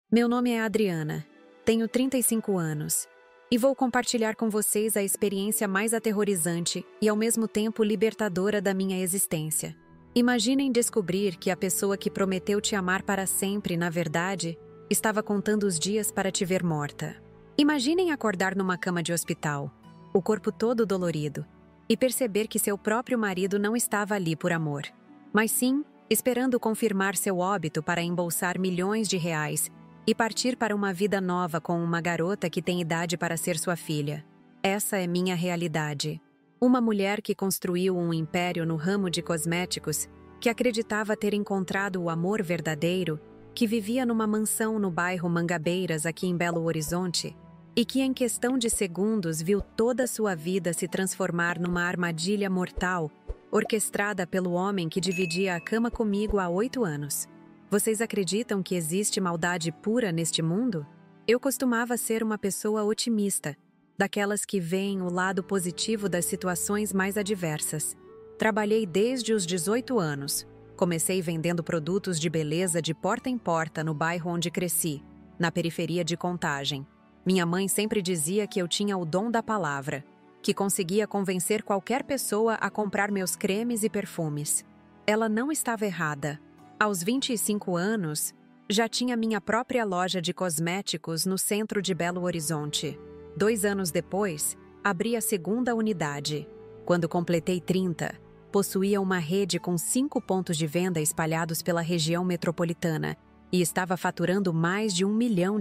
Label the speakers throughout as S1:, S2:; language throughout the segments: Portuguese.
S1: Meu nome é Adriana, tenho 35 anos e vou compartilhar com vocês a experiência mais aterrorizante e ao mesmo tempo libertadora da minha existência. Imaginem descobrir que a pessoa que prometeu te amar para sempre, na verdade, estava contando os dias para te ver morta. Imaginem acordar numa cama de hospital, o corpo todo dolorido, e perceber que seu próprio marido não estava ali por amor, mas sim esperando confirmar seu óbito para embolsar milhões de reais e partir para uma vida nova com uma garota que tem idade para ser sua filha. Essa é minha realidade. Uma mulher que construiu um império no ramo de cosméticos, que acreditava ter encontrado o amor verdadeiro, que vivia numa mansão no bairro Mangabeiras, aqui em Belo Horizonte, e que em questão de segundos viu toda sua vida se transformar numa armadilha mortal, orquestrada pelo homem que dividia a cama comigo há 8 anos. Vocês acreditam que existe maldade pura neste mundo? Eu costumava ser uma pessoa otimista, daquelas que veem o lado positivo das situações mais adversas. Trabalhei desde os 18 anos. Comecei vendendo produtos de beleza de porta em porta no bairro onde cresci, na periferia de Contagem. Minha mãe sempre dizia que eu tinha o dom da palavra, que conseguia convencer qualquer pessoa a comprar meus cremes e perfumes. Ela não estava errada. Aos 25 anos, já tinha minha própria loja de cosméticos no centro de Belo Horizonte. 2 anos depois, abri a segunda unidade. Quando completei 30, possuía uma rede com 5 pontos de venda espalhados pela região metropolitana e estava faturando mais de R$1 milhão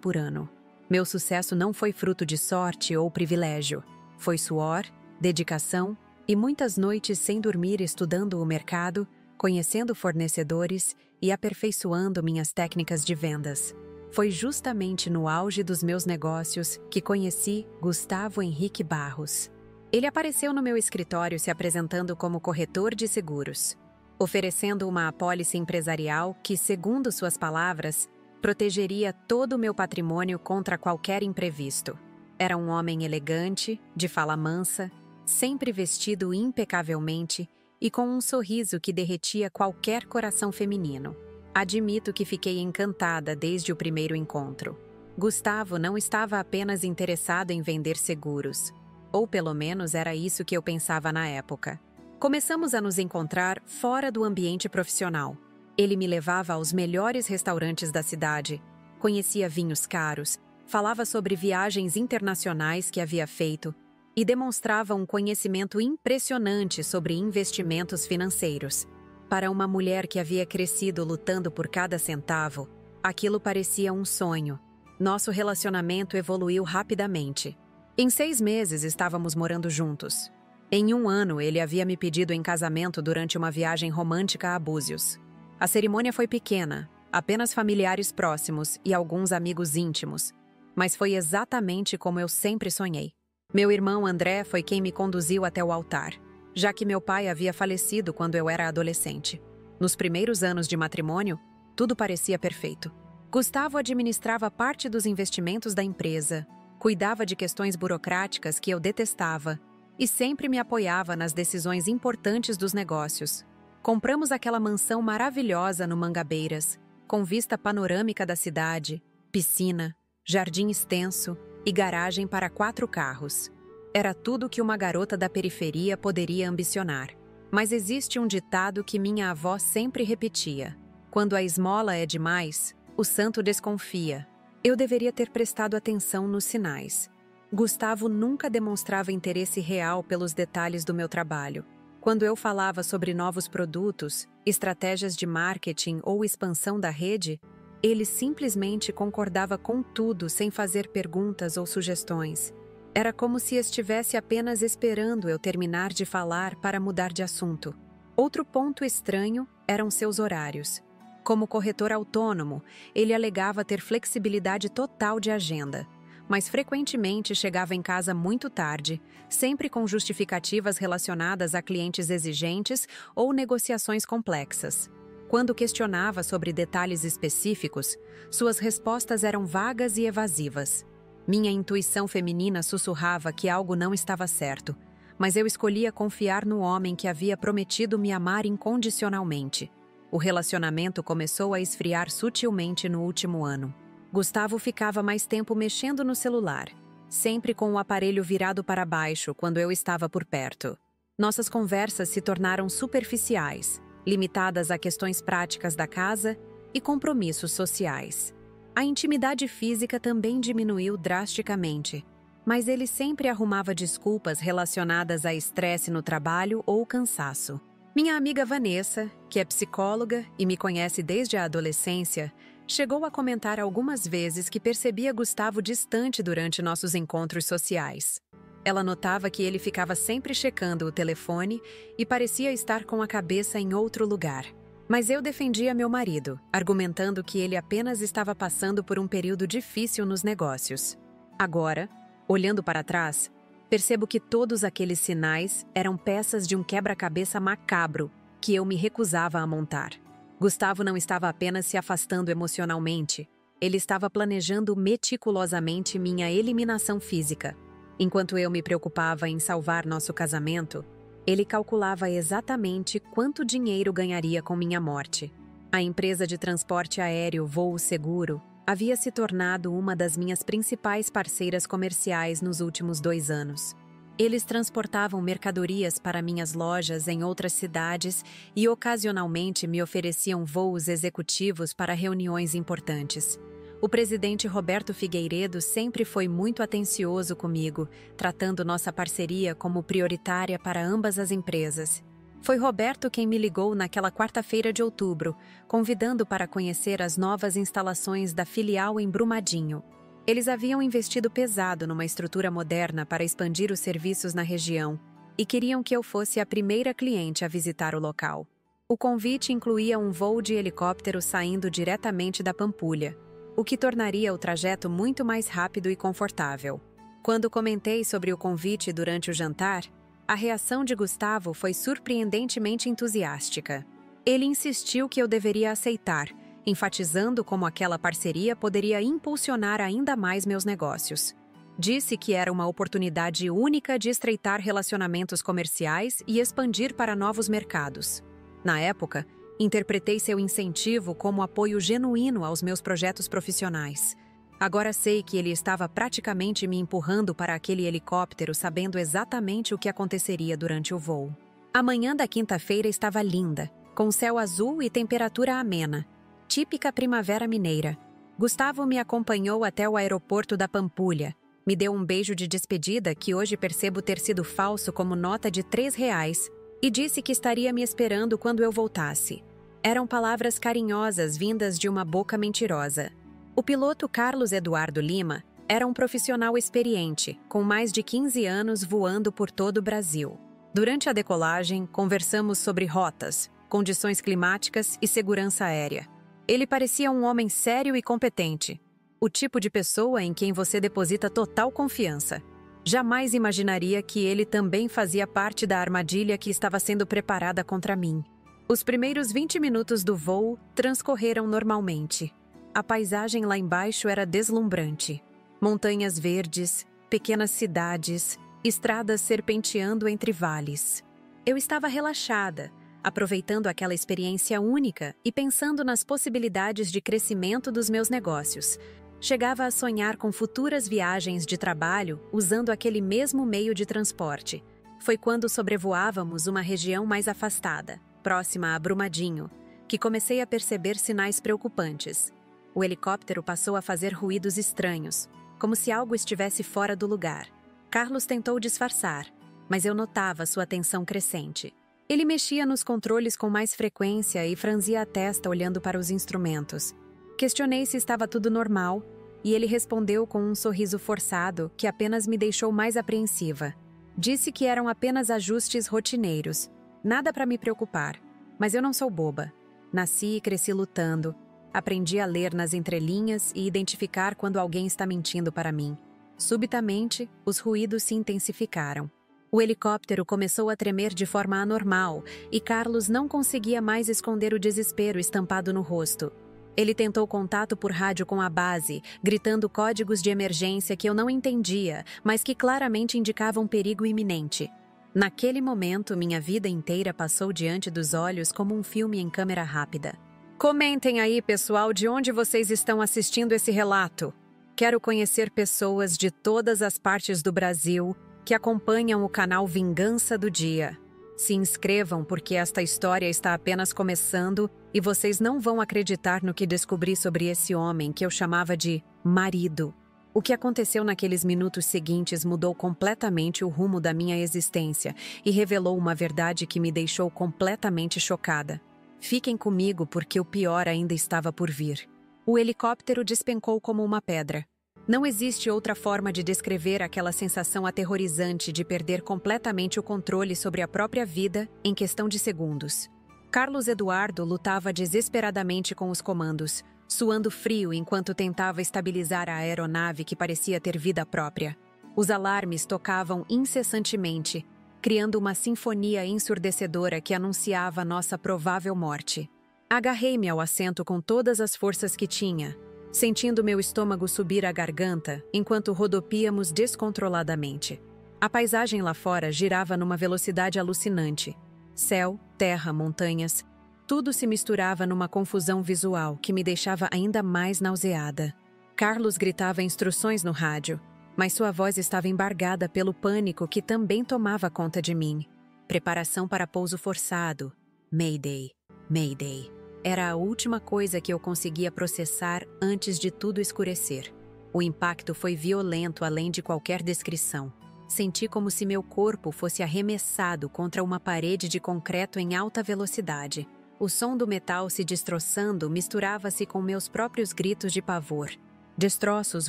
S1: por ano. Meu sucesso não foi fruto de sorte ou privilégio. Foi suor, dedicação e muitas noites sem dormir estudando o mercado, conhecendo fornecedores e aperfeiçoando minhas técnicas de vendas. Foi justamente no auge dos meus negócios que conheci Gustavo Henrique Barros. Ele apareceu no meu escritório se apresentando como corretor de seguros, oferecendo uma apólice empresarial que, segundo suas palavras, protegeria todo o meu patrimônio contra qualquer imprevisto. Era um homem elegante, de fala mansa, sempre vestido impecavelmente e com um sorriso que derretia qualquer coração feminino. Admito que fiquei encantada desde o primeiro encontro. Gustavo não estava apenas interessado em vender seguros, ou pelo menos era isso que eu pensava na época. Começamos a nos encontrar fora do ambiente profissional. Ele me levava aos melhores restaurantes da cidade, conhecia vinhos caros, falava sobre viagens internacionais que havia feito e demonstrava um conhecimento impressionante sobre investimentos financeiros. Para uma mulher que havia crescido lutando por cada centavo, aquilo parecia um sonho. Nosso relacionamento evoluiu rapidamente. Em 6 meses estávamos morando juntos. Em 1 ano ele havia me pedido em casamento durante uma viagem romântica a Búzios. A cerimônia foi pequena, apenas familiares próximos e alguns amigos íntimos, mas foi exatamente como eu sempre sonhei. Meu irmão André foi quem me conduziu até o altar, já que meu pai havia falecido quando eu era adolescente. Nos primeiros anos de matrimônio, tudo parecia perfeito. Gustavo administrava parte dos investimentos da empresa, cuidava de questões burocráticas que eu detestava e sempre me apoiava nas decisões importantes dos negócios. Compramos aquela mansão maravilhosa no Mangabeiras, com vista panorâmica da cidade, piscina, jardim extenso e garagem para 4 carros. Era tudo que uma garota da periferia poderia ambicionar. Mas existe um ditado que minha avó sempre repetia: quando a esmola é demais, o santo desconfia. Eu deveria ter prestado atenção nos sinais. Gustavo nunca demonstrava interesse real pelos detalhes do meu trabalho. Quando eu falava sobre novos produtos, estratégias de marketing ou expansão da rede, ele simplesmente concordava com tudo sem fazer perguntas ou sugestões. Era como se estivesse apenas esperando eu terminar de falar para mudar de assunto. Outro ponto estranho eram seus horários. Como corretor autônomo, ele alegava ter flexibilidade total de agenda, mas frequentemente chegava em casa muito tarde, sempre com justificativas relacionadas a clientes exigentes ou negociações complexas. Quando questionava sobre detalhes específicos, suas respostas eram vagas e evasivas. Minha intuição feminina sussurrava que algo não estava certo, mas eu escolhia confiar no homem que havia prometido me amar incondicionalmente. O relacionamento começou a esfriar sutilmente no último ano. Gustavo ficava mais tempo mexendo no celular, sempre com o aparelho virado para baixo quando eu estava por perto. Nossas conversas se tornaram superficiais, limitadas a questões práticas da casa e compromissos sociais. A intimidade física também diminuiu drasticamente, mas ele sempre arrumava desculpas relacionadas a estresse no trabalho ou cansaço. Minha amiga Vanessa, que é psicóloga e me conhece desde a adolescência, chegou a comentar algumas vezes que percebia Gustavo distante durante nossos encontros sociais. Ela notava que ele ficava sempre checando o telefone e parecia estar com a cabeça em outro lugar. Mas eu defendia meu marido, argumentando que ele apenas estava passando por um período difícil nos negócios. Agora, olhando para trás, percebo que todos aqueles sinais eram peças de um quebra-cabeça macabro que eu me recusava a montar. Gustavo não estava apenas se afastando emocionalmente, ele estava planejando meticulosamente minha eliminação física. Enquanto eu me preocupava em salvar nosso casamento, ele calculava exatamente quanto dinheiro ganharia com minha morte. A empresa de transporte aéreo Voo Seguro havia se tornado uma das minhas principais parceiras comerciais nos últimos 2 anos. Eles transportavam mercadorias para minhas lojas em outras cidades e ocasionalmente me ofereciam voos executivos para reuniões importantes. O presidente Roberto Figueiredo sempre foi muito atencioso comigo, tratando nossa parceria como prioritária para ambas as empresas. Foi Roberto quem me ligou naquela quarta-feira de outubro, convidando para conhecer as novas instalações da filial em Brumadinho. Eles haviam investido pesado numa estrutura moderna para expandir os serviços na região e queriam que eu fosse a primeira cliente a visitar o local. O convite incluía um voo de helicóptero saindo diretamente da Pampulha, o que tornaria o trajeto muito mais rápido e confortável. Quando comentei sobre o convite durante o jantar, a reação de Gustavo foi surpreendentemente entusiástica. Ele insistiu que eu deveria aceitar, enfatizando como aquela parceria poderia impulsionar ainda mais meus negócios. Disse que era uma oportunidade única de estreitar relacionamentos comerciais e expandir para novos mercados. Na época, interpretei seu incentivo como apoio genuíno aos meus projetos profissionais. Agora sei que ele estava praticamente me empurrando para aquele helicóptero, sabendo exatamente o que aconteceria durante o voo. A manhã da quinta-feira estava linda, com céu azul e temperatura amena. Típica primavera mineira. Gustavo me acompanhou até o aeroporto da Pampulha, me deu um beijo de despedida que hoje percebo ter sido falso como nota de R$ 3 e disse que estaria me esperando quando eu voltasse. Eram palavras carinhosas vindas de uma boca mentirosa. O piloto Carlos Eduardo Lima era um profissional experiente, com mais de 15 anos voando por todo o Brasil. Durante a decolagem, conversamos sobre rotas, condições climáticas e segurança aérea. Ele parecia um homem sério e competente, o tipo de pessoa em quem você deposita total confiança. Jamais imaginaria que ele também fazia parte da armadilha que estava sendo preparada contra mim. Os primeiros 20 minutos do voo transcorreram normalmente. A paisagem lá embaixo era deslumbrante. Montanhas verdes, pequenas cidades, estradas serpenteando entre vales. Eu estava relaxada, aproveitando aquela experiência única e pensando nas possibilidades de crescimento dos meus negócios. Chegava a sonhar com futuras viagens de trabalho usando aquele mesmo meio de transporte. Foi quando sobrevoávamos uma região mais afastada, próxima a Brumadinho, que comecei a perceber sinais preocupantes. O helicóptero passou a fazer ruídos estranhos, como se algo estivesse fora do lugar. Carlos tentou disfarçar, mas eu notava sua tensão crescente. Ele mexia nos controles com mais frequência e franzia a testa olhando para os instrumentos. Questionei se estava tudo normal, e ele respondeu com um sorriso forçado que apenas me deixou mais apreensiva. Disse que eram apenas ajustes rotineiros, nada para me preocupar, mas eu não sou boba. Nasci e cresci lutando. Aprendi a ler nas entrelinhas e identificar quando alguém está mentindo para mim. Subitamente, os ruídos se intensificaram. O helicóptero começou a tremer de forma anormal e Carlos não conseguia mais esconder o desespero estampado no rosto. Ele tentou contato por rádio com a base, gritando códigos de emergência que eu não entendia, mas que claramente indicavam perigo iminente. Naquele momento, minha vida inteira passou diante dos olhos como um filme em câmera rápida. Comentem aí, pessoal, de onde vocês estão assistindo esse relato. Quero conhecer pessoas de todas as partes do Brasil que acompanham o canal Vingança do Dia. Se inscrevam porque esta história está apenas começando e vocês não vão acreditar no que descobri sobre esse homem que eu chamava de marido. O que aconteceu naqueles minutos seguintes mudou completamente o rumo da minha existência e revelou uma verdade que me deixou completamente chocada. Fiquem comigo porque o pior ainda estava por vir. O helicóptero despencou como uma pedra. Não existe outra forma de descrever aquela sensação aterrorizante de perder completamente o controle sobre a própria vida em questão de segundos. Carlos Eduardo lutava desesperadamente com os comandos, suando frio enquanto tentava estabilizar a aeronave que parecia ter vida própria. Os alarmes tocavam incessantemente, criando uma sinfonia ensurdecedora que anunciava nossa provável morte. Agarrei-me ao assento com todas as forças que tinha, sentindo meu estômago subir à garganta enquanto rodopíamos descontroladamente. A paisagem lá fora girava numa velocidade alucinante. Céu, terra, montanhas, tudo se misturava numa confusão visual que me deixava ainda mais nauseada. Carlos gritava instruções no rádio, mas sua voz estava embargada pelo pânico que também tomava conta de mim. Preparação para pouso forçado. Mayday, Mayday. Era a última coisa que eu conseguia processar antes de tudo escurecer. O impacto foi violento além de qualquer descrição. Senti como se meu corpo fosse arremessado contra uma parede de concreto em alta velocidade. O som do metal se destroçando misturava-se com meus próprios gritos de pavor. Destroços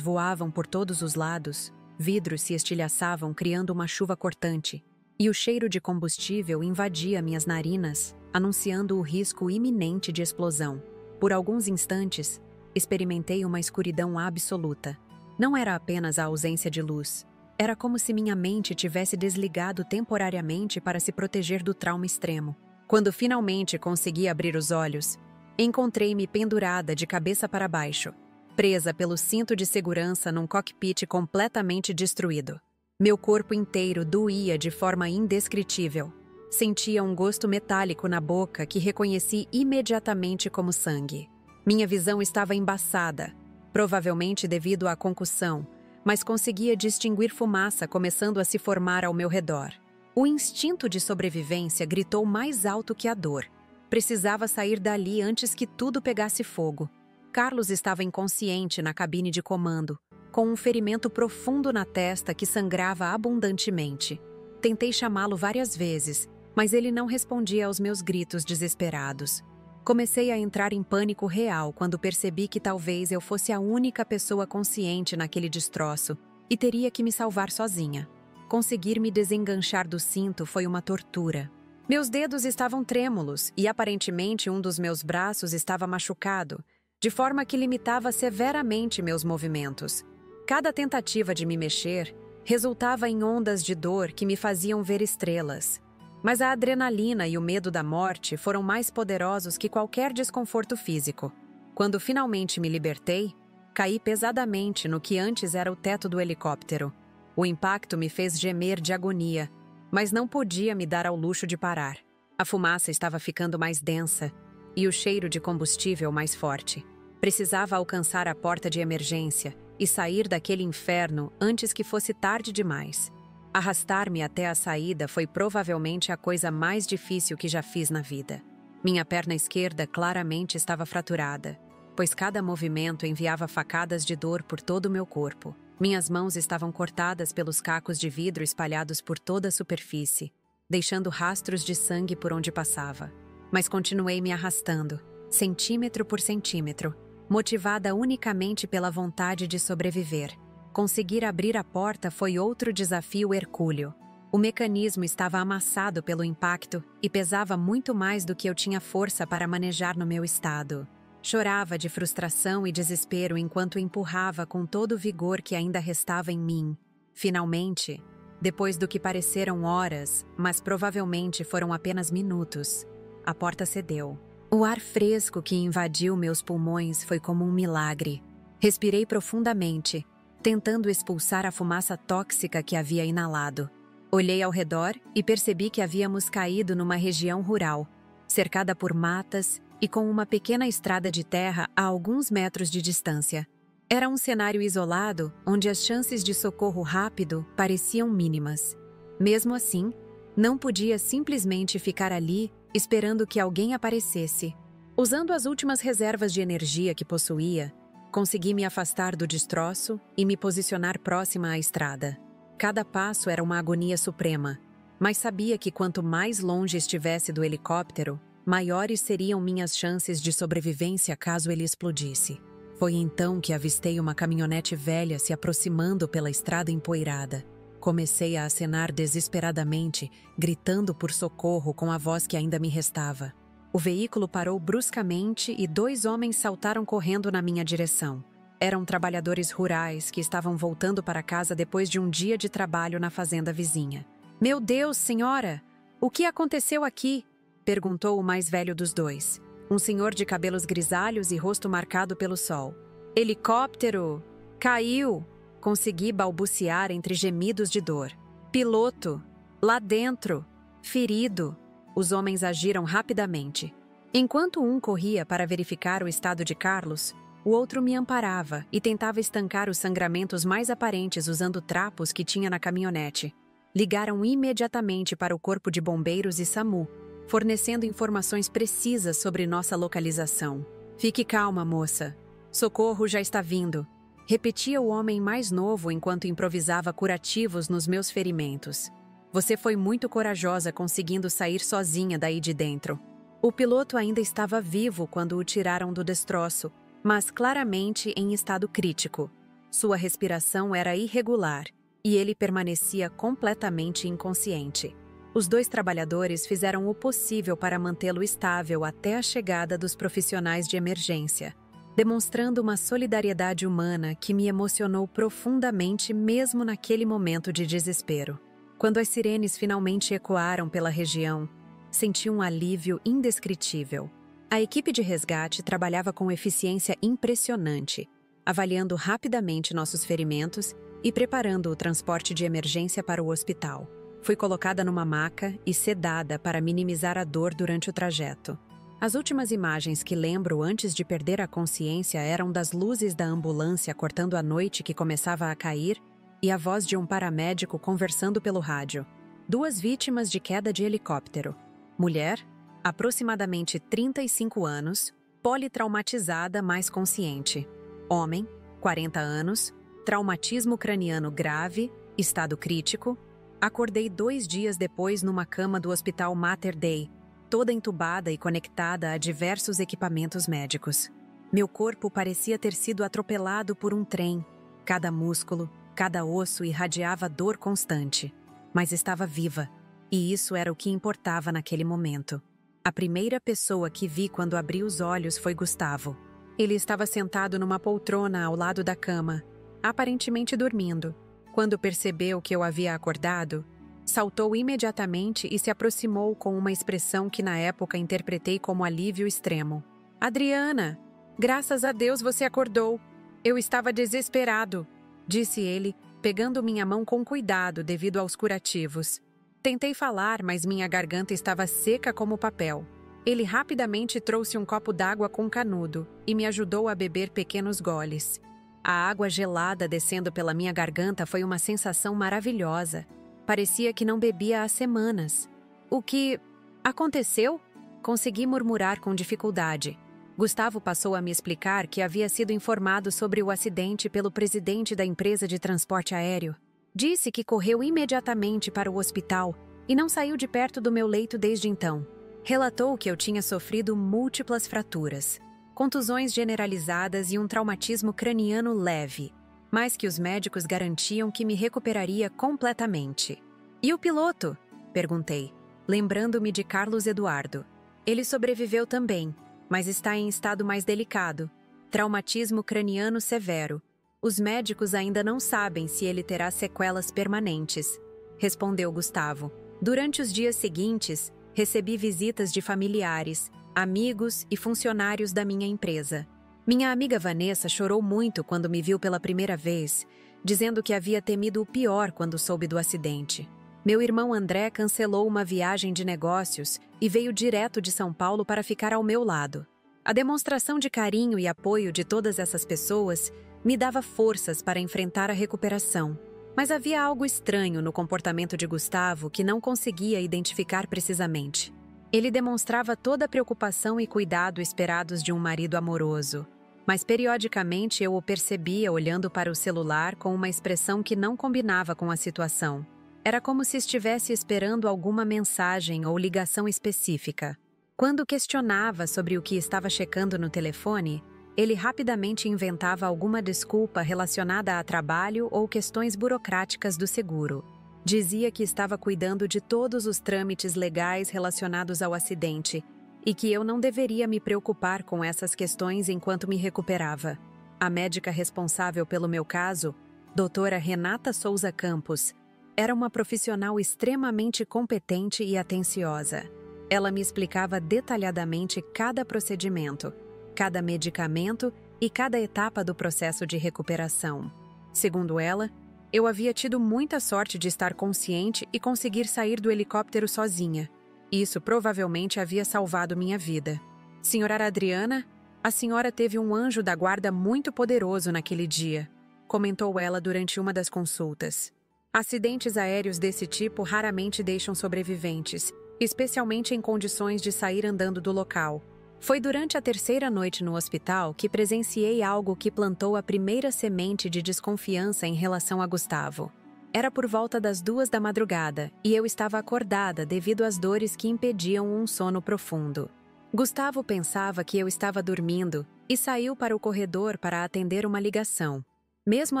S1: voavam por todos os lados, vidros se estilhaçavam criando uma chuva cortante, e o cheiro de combustível invadia minhas narinas, anunciando o risco iminente de explosão. Por alguns instantes, experimentei uma escuridão absoluta. Não era apenas a ausência de luz. Era como se minha mente tivesse desligado temporariamente para se proteger do trauma extremo. Quando finalmente consegui abrir os olhos, encontrei-me pendurada de cabeça para baixo, presa pelo cinto de segurança num cockpit completamente destruído. Meu corpo inteiro doía de forma indescritível. Sentia um gosto metálico na boca que reconheci imediatamente como sangue. Minha visão estava embaçada, provavelmente devido à concussão, mas conseguia distinguir fumaça começando a se formar ao meu redor. O instinto de sobrevivência gritou mais alto que a dor. Precisava sair dali antes que tudo pegasse fogo. Carlos estava inconsciente na cabine de comando, com um ferimento profundo na testa que sangrava abundantemente. Tentei chamá-lo várias vezes, mas ele não respondia aos meus gritos desesperados. Comecei a entrar em pânico real quando percebi que talvez eu fosse a única pessoa consciente naquele destroço e teria que me salvar sozinha. Conseguir me desenganchar do cinto foi uma tortura. Meus dedos estavam trêmulos e aparentemente um dos meus braços estava machucado, de forma que limitava severamente meus movimentos. Cada tentativa de me mexer resultava em ondas de dor que me faziam ver estrelas. Mas a adrenalina e o medo da morte foram mais poderosos que qualquer desconforto físico. Quando finalmente me libertei, caí pesadamente no que antes era o teto do helicóptero. O impacto me fez gemer de agonia, mas não podia me dar ao luxo de parar. A fumaça estava ficando mais densa e o cheiro de combustível mais forte. Precisava alcançar a porta de emergência e sair daquele inferno antes que fosse tarde demais. Arrastar-me até a saída foi provavelmente a coisa mais difícil que já fiz na vida. Minha perna esquerda claramente estava fraturada, pois cada movimento enviava facadas de dor por todo o meu corpo. Minhas mãos estavam cortadas pelos cacos de vidro espalhados por toda a superfície, deixando rastros de sangue por onde passava. Mas continuei me arrastando, centímetro por centímetro, motivada unicamente pela vontade de sobreviver. Conseguir abrir a porta foi outro desafio hercúleo. O mecanismo estava amassado pelo impacto e pesava muito mais do que eu tinha força para manejar no meu estado. Chorava de frustração e desespero enquanto empurrava com todo o vigor que ainda restava em mim. Finalmente, depois do que pareceram horas, mas provavelmente foram apenas minutos, a porta cedeu. O ar fresco que invadiu meus pulmões foi como um milagre. Respirei profundamente, tentando expulsar a fumaça tóxica que havia inalado. Olhei ao redor e percebi que havíamos caído numa região rural, cercada por matas e com uma pequena estrada de terra a alguns metros de distância. Era um cenário isolado onde as chances de socorro rápido pareciam mínimas. Mesmo assim, não podia simplesmente ficar ali esperando que alguém aparecesse. Usando as últimas reservas de energia que possuía, consegui me afastar do destroço e me posicionar próxima à estrada. Cada passo era uma agonia suprema, mas sabia que quanto mais longe estivesse do helicóptero, maiores seriam minhas chances de sobrevivência caso ele explodisse. Foi então que avistei uma caminhonete velha se aproximando pela estrada empoeirada. Comecei a acenar desesperadamente, gritando por socorro com a voz que ainda me restava. O veículo parou bruscamente e 2 homens saltaram correndo na minha direção. Eram trabalhadores rurais que estavam voltando para casa depois de um dia de trabalho na fazenda vizinha. "Meu Deus, senhora! O que aconteceu aqui?" perguntou o mais velho dos 2. Um senhor de cabelos grisalhos e rosto marcado pelo sol. "Helicóptero! Caiu!" Consegui balbuciar entre gemidos de dor. "Piloto! Lá dentro! Ferido!" Os homens agiram rapidamente. Enquanto um corria para verificar o estado de Carlos, o outro me amparava e tentava estancar os sangramentos mais aparentes usando trapos que tinha na caminhonete. Ligaram imediatamente para o Corpo de Bombeiros e SAMU, fornecendo informações precisas sobre nossa localização. "Fique calma, moça. Socorro já está vindo", repetia o homem mais novo enquanto improvisava curativos nos meus ferimentos. "Você foi muito corajosa conseguindo sair sozinha daí de dentro." O piloto ainda estava vivo quando o tiraram do destroço, mas claramente em estado crítico. Sua respiração era irregular e ele permanecia completamente inconsciente. Os 2 trabalhadores fizeram o possível para mantê-lo estável até a chegada dos profissionais de emergência, demonstrando uma solidariedade humana que me emocionou profundamente mesmo naquele momento de desespero. Quando as sirenes finalmente ecoaram pela região, senti um alívio indescritível. A equipe de resgate trabalhava com eficiência impressionante, avaliando rapidamente nossos ferimentos e preparando o transporte de emergência para o hospital. Fui colocada numa maca e sedada para minimizar a dor durante o trajeto. As últimas imagens que lembro antes de perder a consciência eram das luzes da ambulância cortando a noite que começava a cair e a voz de um paramédico conversando pelo rádio. 2 vítimas de queda de helicóptero. Mulher, aproximadamente 35 anos, politraumatizada, mas consciente. Homem, 40 anos, traumatismo craniano grave, estado crítico. Acordei 2 dias depois numa cama do Hospital Mater Dei, toda entubada e conectada a diversos equipamentos médicos. Meu corpo parecia ter sido atropelado por um trem. Cada músculo, cada osso irradiava dor constante. Mas estava viva, e isso era o que importava naquele momento. A primeira pessoa que vi quando abri os olhos foi Gustavo. Ele estava sentado numa poltrona ao lado da cama, aparentemente dormindo. Quando percebeu que eu havia acordado, saltou imediatamente e se aproximou com uma expressão que na época interpretei como alívio extremo. "Adriana, graças a Deus você acordou. Eu estava desesperado", disse ele, pegando minha mão com cuidado devido aos curativos. Tentei falar, mas minha garganta estava seca como papel. Ele rapidamente trouxe um copo d'água com canudo e me ajudou a beber pequenos goles. A água gelada descendo pela minha garganta foi uma sensação maravilhosa. Parecia que não bebia há semanas. "O que aconteceu?" Consegui murmurar com dificuldade. Gustavo passou a me explicar que havia sido informado sobre o acidente pelo presidente da empresa de transporte aéreo. Disse que correu imediatamente para o hospital e não saiu de perto do meu leito desde então. Relatou que eu tinha sofrido múltiplas fraturas, contusões generalizadas e um traumatismo craniano leve, mas que os médicos garantiam que me recuperaria completamente. "E o piloto?" perguntei, lembrando-me de Carlos Eduardo. "Ele sobreviveu também, mas está em estado mais delicado, traumatismo craniano severo. Os médicos ainda não sabem se ele terá sequelas permanentes", respondeu Gustavo. Durante os dias seguintes, recebi visitas de familiares, amigos e funcionários da minha empresa. Minha amiga Vanessa chorou muito quando me viu pela primeira vez, dizendo que havia temido o pior quando soube do acidente. Meu irmão André cancelou uma viagem de negócios e veio direto de São Paulo para ficar ao meu lado. A demonstração de carinho e apoio de todas essas pessoas me dava forças para enfrentar a recuperação. Mas havia algo estranho no comportamento de Gustavo que não conseguia identificar precisamente. Ele demonstrava toda a preocupação e cuidado esperados de um marido amoroso. Mas periodicamente eu o percebia olhando para o celular com uma expressão que não combinava com a situação. Era como se estivesse esperando alguma mensagem ou ligação específica. Quando questionava sobre o que estava checando no telefone, ele rapidamente inventava alguma desculpa relacionada a trabalho ou questões burocráticas do seguro. Dizia que estava cuidando de todos os trâmites legais relacionados ao acidente e que eu não deveria me preocupar com essas questões enquanto me recuperava. A médica responsável pelo meu caso, doutora Renata Souza Campos, era uma profissional extremamente competente e atenciosa. Ela me explicava detalhadamente cada procedimento, cada medicamento e cada etapa do processo de recuperação. Segundo ela, eu havia tido muita sorte de estar consciente e conseguir sair do helicóptero sozinha. Isso provavelmente havia salvado minha vida. Senhora Adriana, a senhora teve um anjo da guarda muito poderoso naquele dia, comentou ela durante uma das consultas. Acidentes aéreos desse tipo raramente deixam sobreviventes, especialmente em condições de sair andando do local. Foi durante a terceira noite no hospital que presenciei algo que plantou a primeira semente de desconfiança em relação a Gustavo. Era por volta das 2 da madrugada e eu estava acordada devido às dores que impediam um sono profundo. Gustavo pensava que eu estava dormindo e saiu para o corredor para atender uma ligação. Mesmo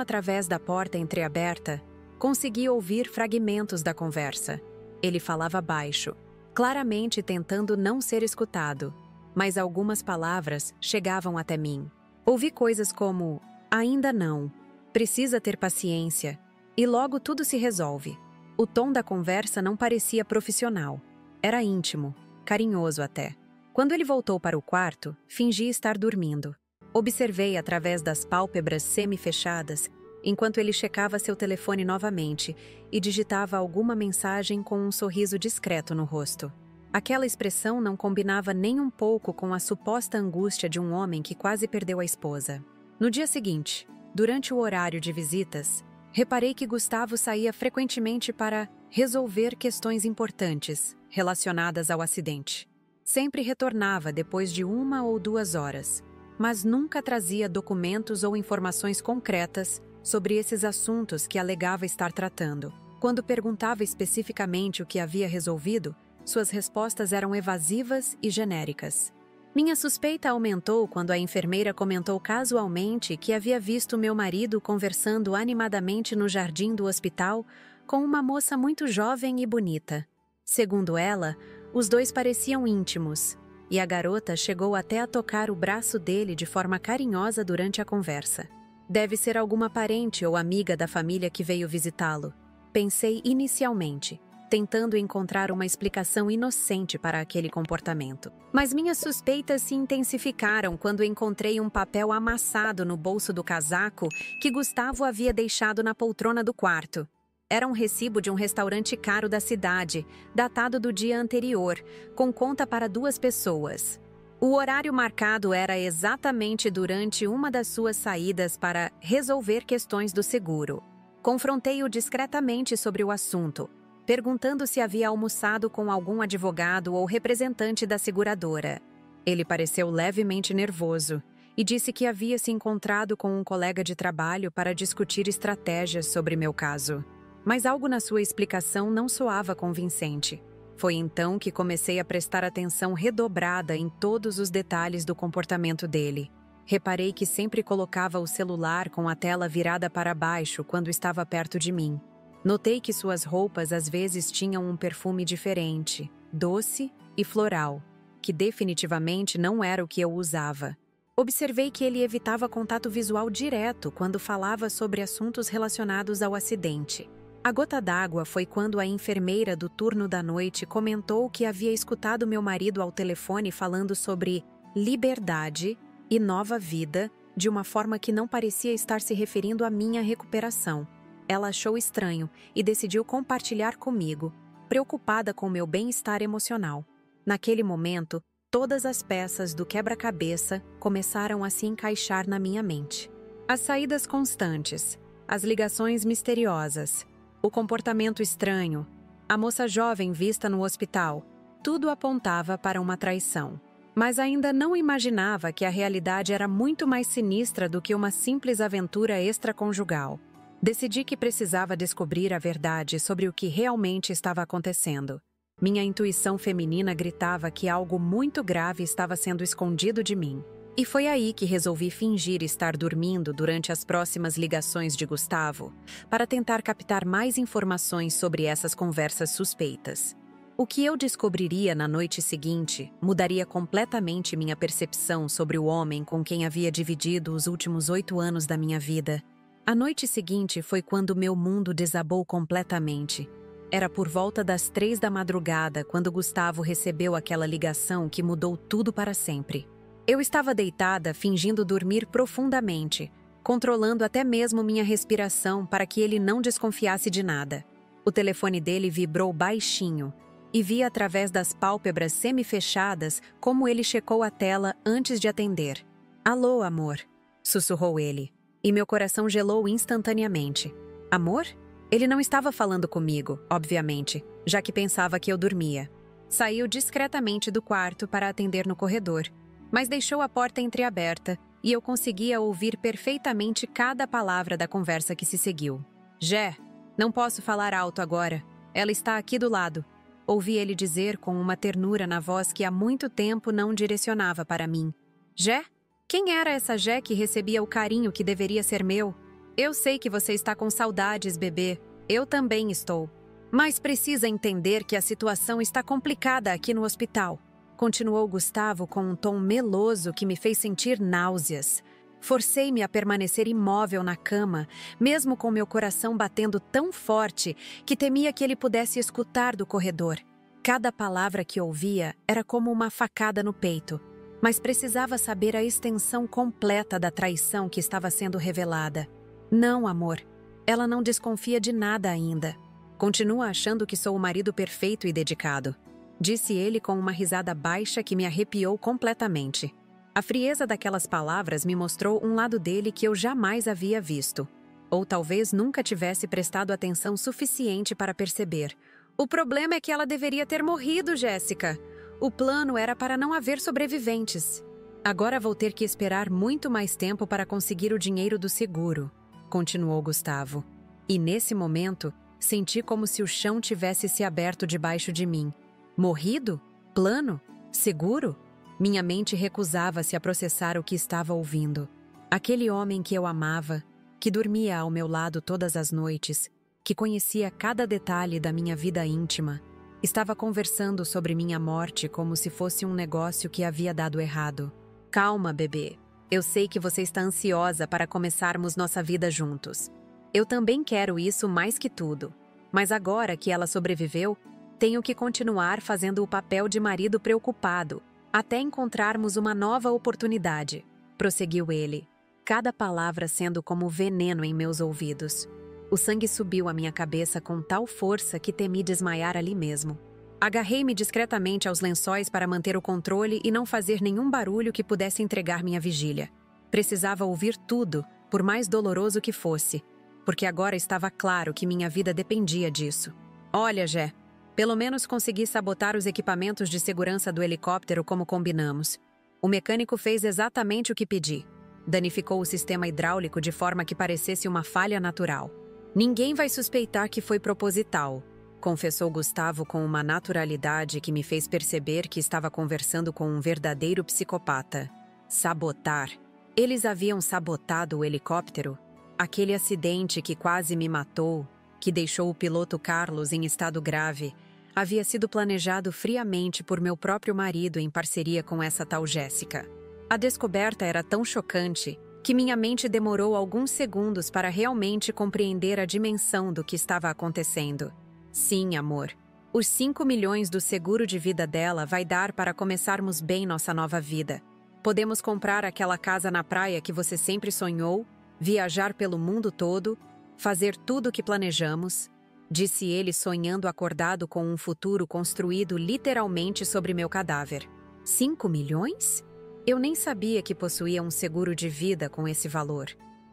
S1: através da porta entreaberta, consegui ouvir fragmentos da conversa. Ele falava baixo, claramente tentando não ser escutado, mas algumas palavras chegavam até mim. Ouvi coisas como, ainda não, precisa ter paciência, e logo tudo se resolve. O tom da conversa não parecia profissional. Era íntimo, carinhoso até. Quando ele voltou para o quarto, fingi estar dormindo. Observei através das pálpebras semi-fechadas enquanto ele checava seu telefone novamente e digitava alguma mensagem com um sorriso discreto no rosto. Aquela expressão não combinava nem um pouco com a suposta angústia de um homem que quase perdeu a esposa. No dia seguinte, durante o horário de visitas, reparei que Gustavo saía frequentemente para resolver questões importantes relacionadas ao acidente. Sempre retornava depois de 1 ou 2 horas, mas nunca trazia documentos ou informações concretas sobre esses assuntos que alegava estar tratando. Quando perguntava especificamente o que havia resolvido, suas respostas eram evasivas e genéricas. Minha suspeita aumentou quando a enfermeira comentou casualmente que havia visto meu marido conversando animadamente no jardim do hospital com uma moça muito jovem e bonita. Segundo ela, os dois pareciam íntimos, e a garota chegou até a tocar o braço dele de forma carinhosa durante a conversa. Deve ser alguma parente ou amiga da família que veio visitá-lo, pensei inicialmente, tentando encontrar uma explicação inocente para aquele comportamento. Mas minhas suspeitas se intensificaram quando encontrei um papel amassado no bolso do casaco que Gustavo havia deixado na poltrona do quarto. Era um recibo de um restaurante caro da cidade, datado do dia anterior, com conta para 2 pessoas. O horário marcado era exatamente durante uma das suas saídas para resolver questões do seguro. Confrontei-o discretamente sobre o assunto, perguntando se havia almoçado com algum advogado ou representante da seguradora. Ele pareceu levemente nervoso e disse que havia se encontrado com um colega de trabalho para discutir estratégias sobre meu caso. Mas algo na sua explicação não soava convincente. Foi então que comecei a prestar atenção redobrada em todos os detalhes do comportamento dele. Reparei que sempre colocava o celular com a tela virada para baixo quando estava perto de mim. Notei que suas roupas às vezes tinham um perfume diferente, doce e floral, que definitivamente não era o que eu usava. Observei que ele evitava contato visual direto quando falava sobre assuntos relacionados ao acidente. A gota d'água foi quando a enfermeira do turno da noite comentou que havia escutado meu marido ao telefone falando sobre liberdade e nova vida de uma forma que não parecia estar se referindo à minha recuperação. ela achou estranho e decidiu compartilhar comigo, preocupada com meu bem-estar emocional. Naquele momento, todas as peças do quebra-cabeça começaram a se encaixar na minha mente. As saídas constantes, as ligações misteriosas, o comportamento estranho, a moça jovem vista no hospital, tudo apontava para uma traição. Mas ainda não imaginava que a realidade era muito mais sinistra do que uma simples aventura extraconjugal. Decidi que precisava descobrir a verdade sobre o que realmente estava acontecendo. Minha intuição feminina gritava que algo muito grave estava sendo escondido de mim. E foi aí que resolvi fingir estar dormindo durante as próximas ligações de Gustavo, para tentar captar mais informações sobre essas conversas suspeitas. O que eu descobriria na noite seguinte mudaria completamente minha percepção sobre o homem com quem havia dividido os últimos 8 anos da minha vida. A noite seguinte foi quando meu mundo desabou completamente. Era por volta das 3 da madrugada quando Gustavo recebeu aquela ligação que mudou tudo para sempre. Eu estava deitada, fingindo dormir profundamente, controlando até mesmo minha respiração para que ele não desconfiasse de nada. O telefone dele vibrou baixinho e vi através das pálpebras semi-fechadas como ele checou a tela antes de atender. "Alô, amor", sussurrou ele, e meu coração gelou instantaneamente. Amor? Ele não estava falando comigo, obviamente, já que pensava que eu dormia. Saiu discretamente do quarto para atender no corredor, mas deixou a porta entreaberta e eu conseguia ouvir perfeitamente cada palavra da conversa que se seguiu. "Jé, não posso falar alto agora. Ela está aqui do lado", ouvi ele dizer com uma ternura na voz que há muito tempo não direcionava para mim. "Jé? Quem era essa Jé que recebia o carinho que deveria ser meu? Eu sei que você está com saudades, bebê. Eu também estou. Mas precisa entender que a situação está complicada aqui no hospital", continuou Gustavo com um tom meloso que me fez sentir náuseas. Forcei-me a permanecer imóvel na cama, mesmo com meu coração batendo tão forte que temia que ele pudesse escutar do corredor. Cada palavra que ouvia era como uma facada no peito, mas precisava saber a extensão completa da traição que estava sendo revelada. "Não, amor. Ela não desconfia de nada ainda. Continua achando que sou o marido perfeito e dedicado", disse ele com uma risada baixa que me arrepiou completamente. A frieza daquelas palavras me mostrou um lado dele que eu jamais havia visto. Ou talvez nunca tivesse prestado atenção suficiente para perceber. "O problema é que ela deveria ter morrido, Jéssica. O plano era para não haver sobreviventes. Agora vou ter que esperar muito mais tempo para conseguir o dinheiro do seguro", continuou Gustavo. E nesse momento, senti como se o chão tivesse se aberto debaixo de mim. Morrido? Plano? Seguro? Minha mente recusava-se a processar o que estava ouvindo. Aquele homem que eu amava, que dormia ao meu lado todas as noites, que conhecia cada detalhe da minha vida íntima, estava conversando sobre minha morte como se fosse um negócio que havia dado errado. "Calma, bebê. Eu sei que você está ansiosa para começarmos nossa vida juntos. Eu também quero isso mais que tudo. Mas agora que ela sobreviveu, tenho que continuar fazendo o papel de marido preocupado, até encontrarmos uma nova oportunidade", prosseguiu ele, cada palavra sendo como veneno em meus ouvidos. O sangue subiu à minha cabeça com tal força que temi desmaiar ali mesmo. Agarrei-me discretamente aos lençóis para manter o controle e não fazer nenhum barulho que pudesse entregar minha vigília. Precisava ouvir tudo, por mais doloroso que fosse, porque agora estava claro que minha vida dependia disso. "Olha, Jé, pelo menos consegui sabotar os equipamentos de segurança do helicóptero como combinamos. O mecânico fez exatamente o que pedi. Danificou o sistema hidráulico de forma que parecesse uma falha natural. Ninguém vai suspeitar que foi proposital", confessou Gustavo com uma naturalidade que me fez perceber que estava conversando com um verdadeiro psicopata. Sabotar. Eles haviam sabotado o helicóptero? Aquele acidente que quase me matou, que deixou o piloto Carlos em estado grave, havia sido planejado friamente por meu próprio marido em parceria com essa tal Jéssica. A descoberta era tão chocante que minha mente demorou alguns segundos para realmente compreender a dimensão do que estava acontecendo. "Sim, amor. Os 5 milhões do seguro de vida dela vai dar para começarmos bem nossa nova vida. Podemos comprar aquela casa na praia que você sempre sonhou, viajar pelo mundo todo, Fazer tudo o que planejamos, disse ele, sonhando acordado com um futuro construído literalmente sobre meu cadáver. 5 milhões? Eu nem sabia que possuía um seguro de vida com esse valor.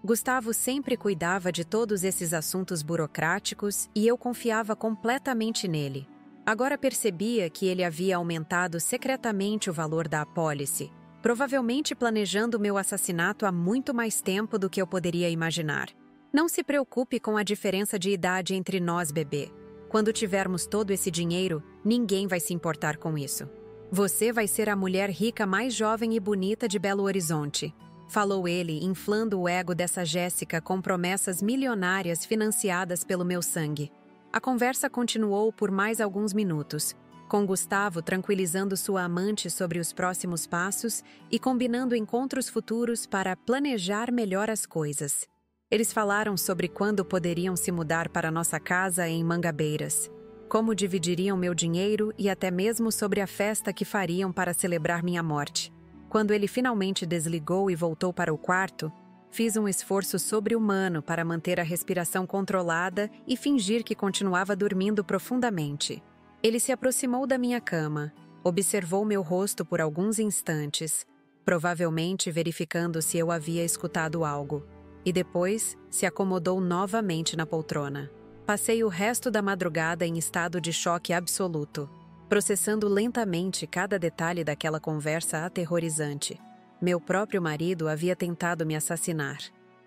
S1: Gustavo sempre cuidava de todos esses assuntos burocráticos e eu confiava completamente nele. Agora percebia que ele havia aumentado secretamente o valor da apólice, provavelmente planejando meu assassinato há muito mais tempo do que eu poderia imaginar. Não se preocupe com a diferença de idade entre nós, bebê. Quando tivermos todo esse dinheiro, ninguém vai se importar com isso. Você vai ser a mulher rica mais jovem e bonita de Belo Horizonte, falou ele, inflando o ego dessa Jéssica com promessas milionárias financiadas pelo meu sangue. A conversa continuou por mais alguns minutos, com Gustavo tranquilizando sua amante sobre os próximos passos e combinando encontros futuros para planejar melhor as coisas. Eles falaram sobre quando poderiam se mudar para nossa casa em Mangabeiras, como dividiriam meu dinheiro e até mesmo sobre a festa que fariam para celebrar minha morte. Quando ele finalmente desligou e voltou para o quarto, fiz um esforço sobre-humano para manter a respiração controlada e fingir que continuava dormindo profundamente. Ele se aproximou da minha cama, observou meu rosto por alguns instantes, provavelmente verificando se eu havia escutado algo, e depois se acomodou novamente na poltrona. Passei o resto da madrugada em estado de choque absoluto, processando lentamente cada detalhe daquela conversa aterrorizante. Meu próprio marido havia tentado me assassinar.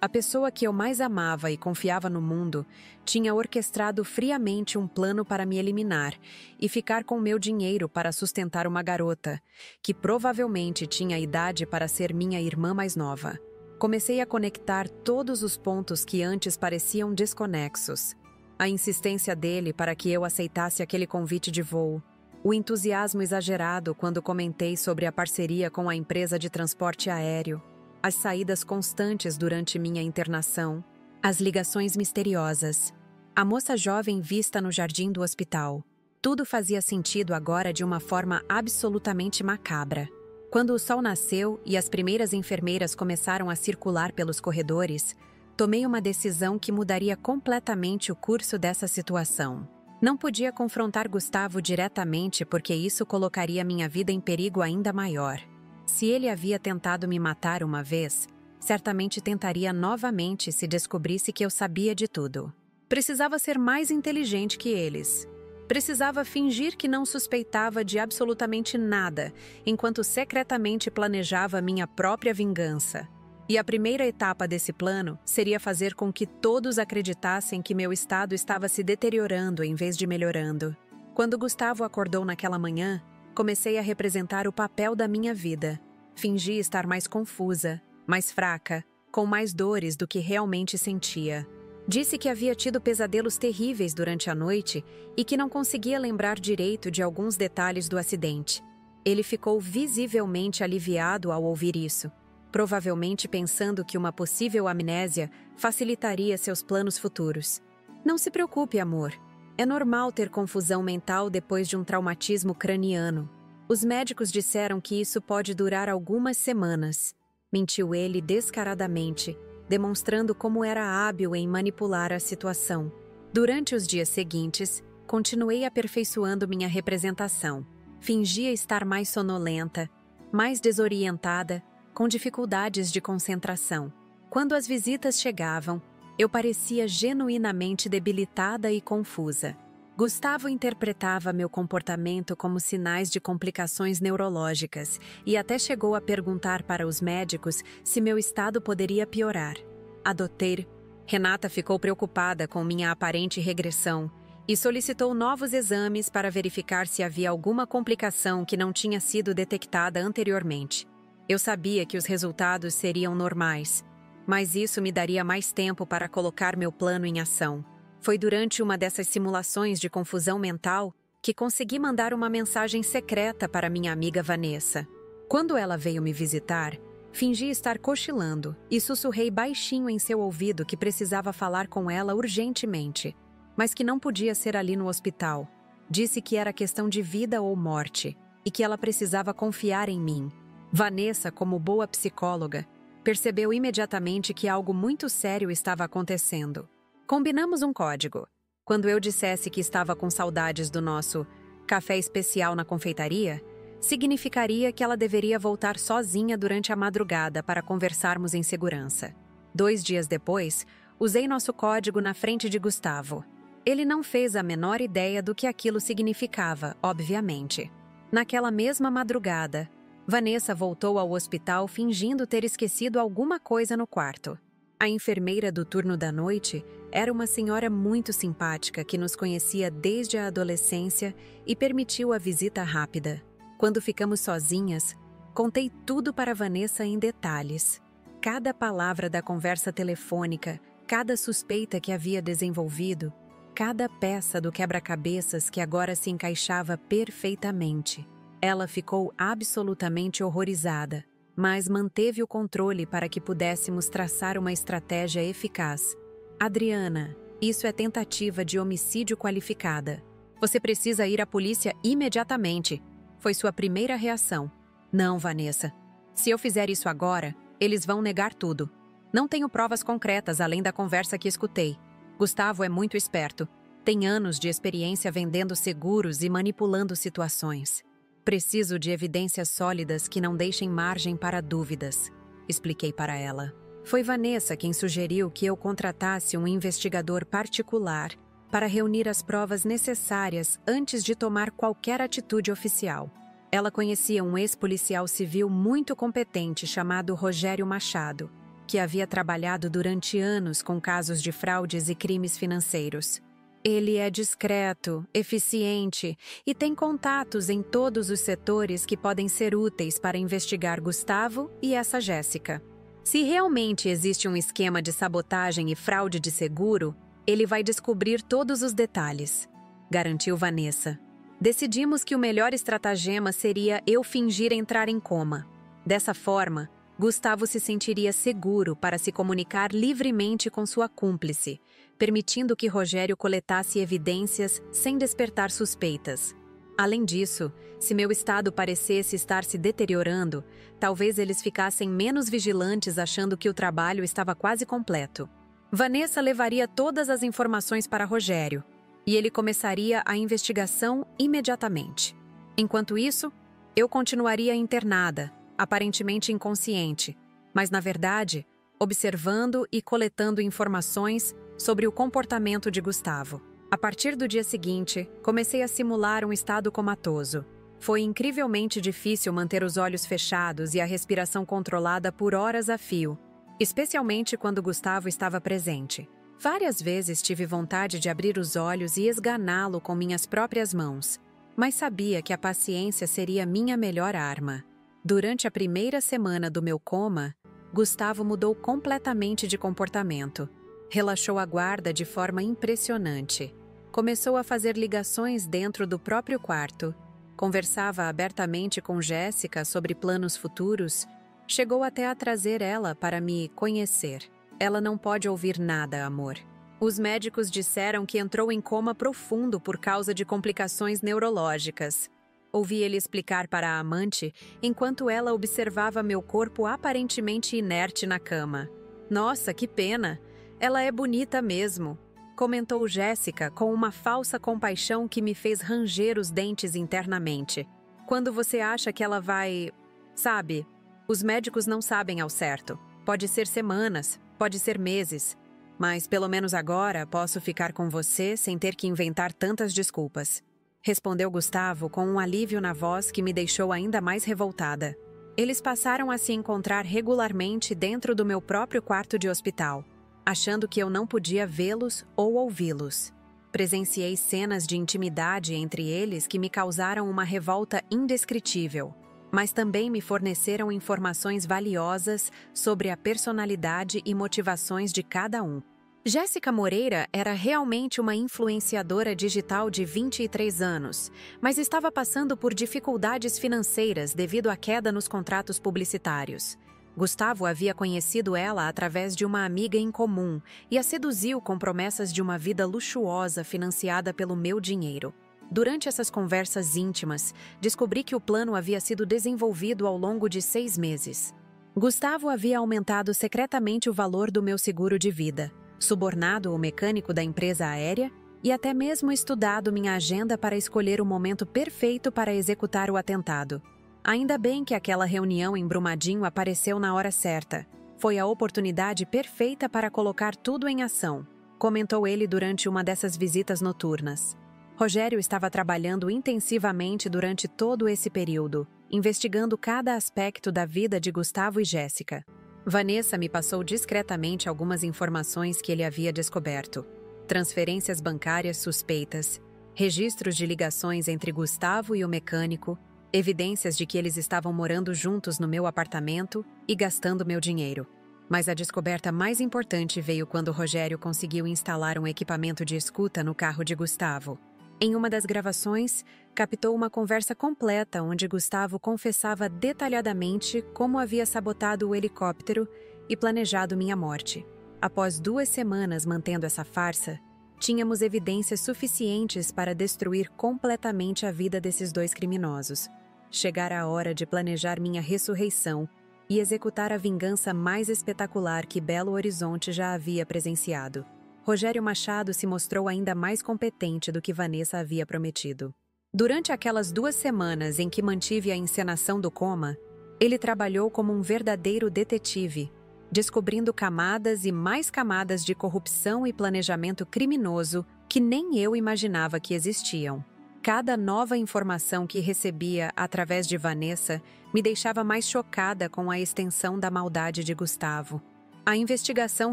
S1: A pessoa que eu mais amava e confiava no mundo tinha orquestrado friamente um plano para me eliminar e ficar com meu dinheiro para sustentar uma garota, que provavelmente tinha idade para ser minha irmã mais nova. Comecei a conectar todos os pontos que antes pareciam desconexos. A insistência dele para que eu aceitasse aquele convite de voo, o entusiasmo exagerado quando comentei sobre a parceria com a empresa de transporte aéreo, as saídas constantes durante minha internação, as ligações misteriosas, a moça jovem vista no jardim do hospital. Tudo fazia sentido agora de uma forma absolutamente macabra. Quando o sol nasceu e as primeiras enfermeiras começaram a circular pelos corredores, tomei uma decisão que mudaria completamente o curso dessa situação. Não podia confrontar Gustavo diretamente porque isso colocaria minha vida em perigo ainda maior. Se ele havia tentado me matar uma vez, certamente tentaria novamente se descobrisse que eu sabia de tudo. Precisava ser mais inteligente que eles. Precisava fingir que não suspeitava de absolutamente nada, enquanto secretamente planejava minha própria vingança. E a primeira etapa desse plano seria fazer com que todos acreditassem que meu estado estava se deteriorando em vez de melhorando. Quando Gustavo acordou naquela manhã, comecei a representar o papel da minha vida. Fingi estar mais confusa, mais fraca, com mais dores do que realmente sentia. Disse que havia tido pesadelos terríveis durante a noite e que não conseguia lembrar direito de alguns detalhes do acidente. Ele ficou visivelmente aliviado ao ouvir isso, provavelmente pensando que uma possível amnésia facilitaria seus planos futuros. Não se preocupe, amor. É normal ter confusão mental depois de um traumatismo craniano. Os médicos disseram que isso pode durar algumas semanas. Mentiu ele descaradamente, demonstrando como era hábil em manipular a situação. Durante os dias seguintes, continuei aperfeiçoando minha representação. Fingia estar mais sonolenta, mais desorientada, com dificuldades de concentração. Quando as visitas chegavam, eu parecia genuinamente debilitada e confusa. Gustavo interpretava meu comportamento como sinais de complicações neurológicas e até chegou a perguntar para os médicos se meu estado poderia piorar. Adotei. Renata ficou preocupada com minha aparente regressão e solicitou novos exames para verificar se havia alguma complicação que não tinha sido detectada anteriormente. Eu sabia que os resultados seriam normais, mas isso me daria mais tempo para colocar meu plano em ação. Foi durante uma dessas simulações de confusão mental que consegui mandar uma mensagem secreta para minha amiga Vanessa. Quando ela veio me visitar, fingi estar cochilando e sussurrei baixinho em seu ouvido que precisava falar com ela urgentemente, mas que não podia ser ali no hospital. Disse que era questão de vida ou morte e que ela precisava confiar em mim. Vanessa, como boa psicóloga, percebeu imediatamente que algo muito sério estava acontecendo. Combinamos um código. Quando eu dissesse que estava com saudades do nosso café especial na confeitaria, significaria que ela deveria voltar sozinha durante a madrugada para conversarmos em segurança. 2 dias depois, usei nosso código na frente de Gustavo. Ele não fez a menor ideia do que aquilo significava, obviamente. Naquela mesma madrugada, Vanessa voltou ao hospital fingindo ter esquecido alguma coisa no quarto. A enfermeira do turno da noite era uma senhora muito simpática que nos conhecia desde a adolescência e permitiu a visita rápida. Quando ficamos sozinhas, contei tudo para Vanessa em detalhes. Cada palavra da conversa telefônica, cada suspeita que havia desenvolvido, cada peça do quebra-cabeças que agora se encaixava perfeitamente. Ela ficou absolutamente horrorizada, mas manteve o controle para que pudéssemos traçar uma estratégia eficaz. Adriana, isso é tentativa de homicídio qualificada. Você precisa ir à polícia imediatamente. Foi sua primeira reação. Não, Vanessa. Se eu fizer isso agora, eles vão negar tudo. Não tenho provas concretas além da conversa que escutei. Gustavo é muito esperto. Tem anos de experiência vendendo seguros e manipulando situações. Preciso de evidências sólidas que não deixem margem para dúvidas, expliquei para ela. Foi Vanessa quem sugeriu que eu contratasse um investigador particular para reunir as provas necessárias antes de tomar qualquer atitude oficial. Ela conhecia um ex-policial civil muito competente chamado Rogério Machado, que havia trabalhado durante anos com casos de fraudes e crimes financeiros. Ele é discreto, eficiente e tem contatos em todos os setores que podem ser úteis para investigar Gustavo e essa Jéssica. Se realmente existe um esquema de sabotagem e fraude de seguro, ele vai descobrir todos os detalhes, garantiu Vanessa. Decidimos que o melhor estratagema seria eu fingir entrar em coma. Dessa forma, Gustavo se sentiria seguro para se comunicar livremente com sua cúmplice, permitindo que Rogério coletasse evidências sem despertar suspeitas. Além disso, se meu estado parecesse estar se deteriorando, talvez eles ficassem menos vigilantes achando que o trabalho estava quase completo. Vanessa levaria todas as informações para Rogério, e ele começaria a investigação imediatamente. Enquanto isso, eu continuaria internada, aparentemente inconsciente, mas, na verdade, observando e coletando informações sobre o comportamento de Gustavo. A partir do dia seguinte, comecei a simular um estado comatoso. Foi incrivelmente difícil manter os olhos fechados e a respiração controlada por horas a fio, especialmente quando Gustavo estava presente. Várias vezes tive vontade de abrir os olhos e esganá-lo com minhas próprias mãos, mas sabia que a paciência seria minha melhor arma. Durante a primeira semana do meu coma, Gustavo mudou completamente de comportamento. Relaxou a guarda de forma impressionante. Começou a fazer ligações dentro do próprio quarto. Conversava abertamente com Jéssica sobre planos futuros. Chegou até a trazer ela para me conhecer. Ela não pode ouvir nada, amor. Os médicos disseram que entrou em coma profundo por causa de complicações neurológicas. Ouvi ele explicar para a amante, enquanto ela observava meu corpo aparentemente inerte na cama. Nossa, que pena! Ela é bonita mesmo, comentou Jéssica com uma falsa compaixão que me fez ranger os dentes internamente. Quando você acha que ela vai... Sabe, os médicos não sabem ao certo. Pode ser semanas, pode ser meses. Mas pelo menos agora posso ficar com você sem ter que inventar tantas desculpas. Respondeu Gustavo com um alívio na voz que me deixou ainda mais revoltada. Eles passaram a se encontrar regularmente dentro do meu próprio quarto de hospital, achando que eu não podia vê-los ou ouvi-los. Presenciei cenas de intimidade entre eles que me causaram uma revolta indescritível, mas também me forneceram informações valiosas sobre a personalidade e motivações de cada um. Jéssica Moreira era realmente uma influenciadora digital de 23 anos, mas estava passando por dificuldades financeiras devido à queda nos contratos publicitários. Gustavo havia conhecido ela através de uma amiga em comum e a seduziu com promessas de uma vida luxuosa financiada pelo meu dinheiro. Durante essas conversas íntimas, descobri que o plano havia sido desenvolvido ao longo de 6 meses. Gustavo havia aumentado secretamente o valor do meu seguro de vida. subornado o mecânico da empresa aérea e até mesmo estudado minha agenda para escolher o momento perfeito para executar o atentado. Ainda bem que aquela reunião em Brumadinho apareceu na hora certa. Foi a oportunidade perfeita para colocar tudo em ação, comentou ele durante uma dessas visitas noturnas. Rogério estava trabalhando intensivamente durante todo esse período, investigando cada aspecto da vida de Gustavo e Jéssica. Vanessa me passou discretamente algumas informações que ele havia descoberto. Transferências bancárias suspeitas, registros de ligações entre Gustavo e o mecânico, evidências de que eles estavam morando juntos no meu apartamento e gastando meu dinheiro. Mas a descoberta mais importante veio quando Rogério conseguiu instalar um equipamento de escuta no carro de Gustavo. Em uma das gravações, captou uma conversa completa onde Gustavo confessava detalhadamente como havia sabotado o helicóptero e planejado minha morte. Após 2 semanas mantendo essa farsa, tínhamos evidências suficientes para destruir completamente a vida desses 2 criminosos. Chegara a hora de planejar minha ressurreição e executar a vingança mais espetacular que Belo Horizonte já havia presenciado. Rogério Machado se mostrou ainda mais competente do que Vanessa havia prometido. Durante aquelas 2 semanas em que mantive a encenação do coma, ele trabalhou como um verdadeiro detetive, descobrindo camadas e mais camadas de corrupção e planejamento criminoso que nem eu imaginava que existiam. Cada nova informação que recebia através de Vanessa me deixava mais chocada com a extensão da maldade de Gustavo. A investigação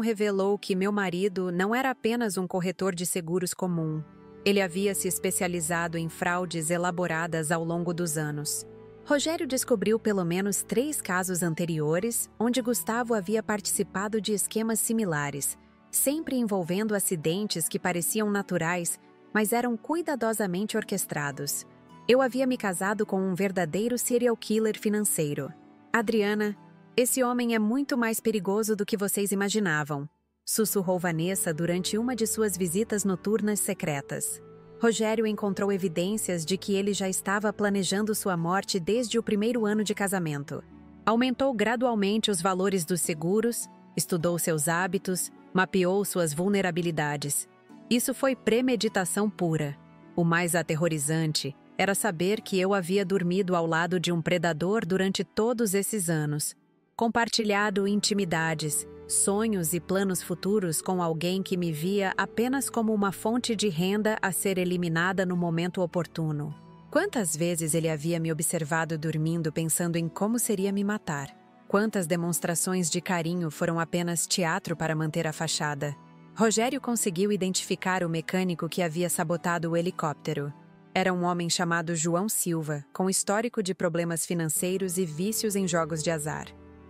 S1: revelou que meu marido não era apenas um corretor de seguros comum. Ele havia se especializado em fraudes elaboradas ao longo dos anos. Rogério descobriu pelo menos 3 casos anteriores onde Gustavo havia participado de esquemas similares, sempre envolvendo acidentes que pareciam naturais, mas eram cuidadosamente orquestrados. Eu havia me casado com um verdadeiro serial killer financeiro. Adriana, esse homem é muito mais perigoso do que vocês imaginavam, sussurrou Vanessa durante uma de suas visitas noturnas secretas. Rogério encontrou evidências de que ele já estava planejando sua morte desde o 1º ano de casamento. Aumentou gradualmente os valores dos seguros, estudou seus hábitos, mapeou suas vulnerabilidades. Isso foi premeditação pura. O mais aterrorizante era saber que eu havia dormido ao lado de um predador durante todos esses anos, compartilhado intimidades, sonhos e planos futuros com alguém que me via apenas como uma fonte de renda a ser eliminada no momento oportuno. Quantas vezes ele havia me observado dormindo pensando em como seria me matar? Quantas demonstrações de carinho foram apenas teatro para manter a fachada? Rogério conseguiu identificar o mecânico que havia sabotado o helicóptero. Era um homem chamado João Silva, com histórico de problemas financeiros e vícios em jogos de azar.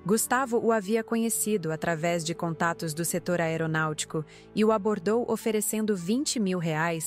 S1: Gustavo o havia conhecido através de contatos do setor aeronáutico e o abordou oferecendo R$20 mil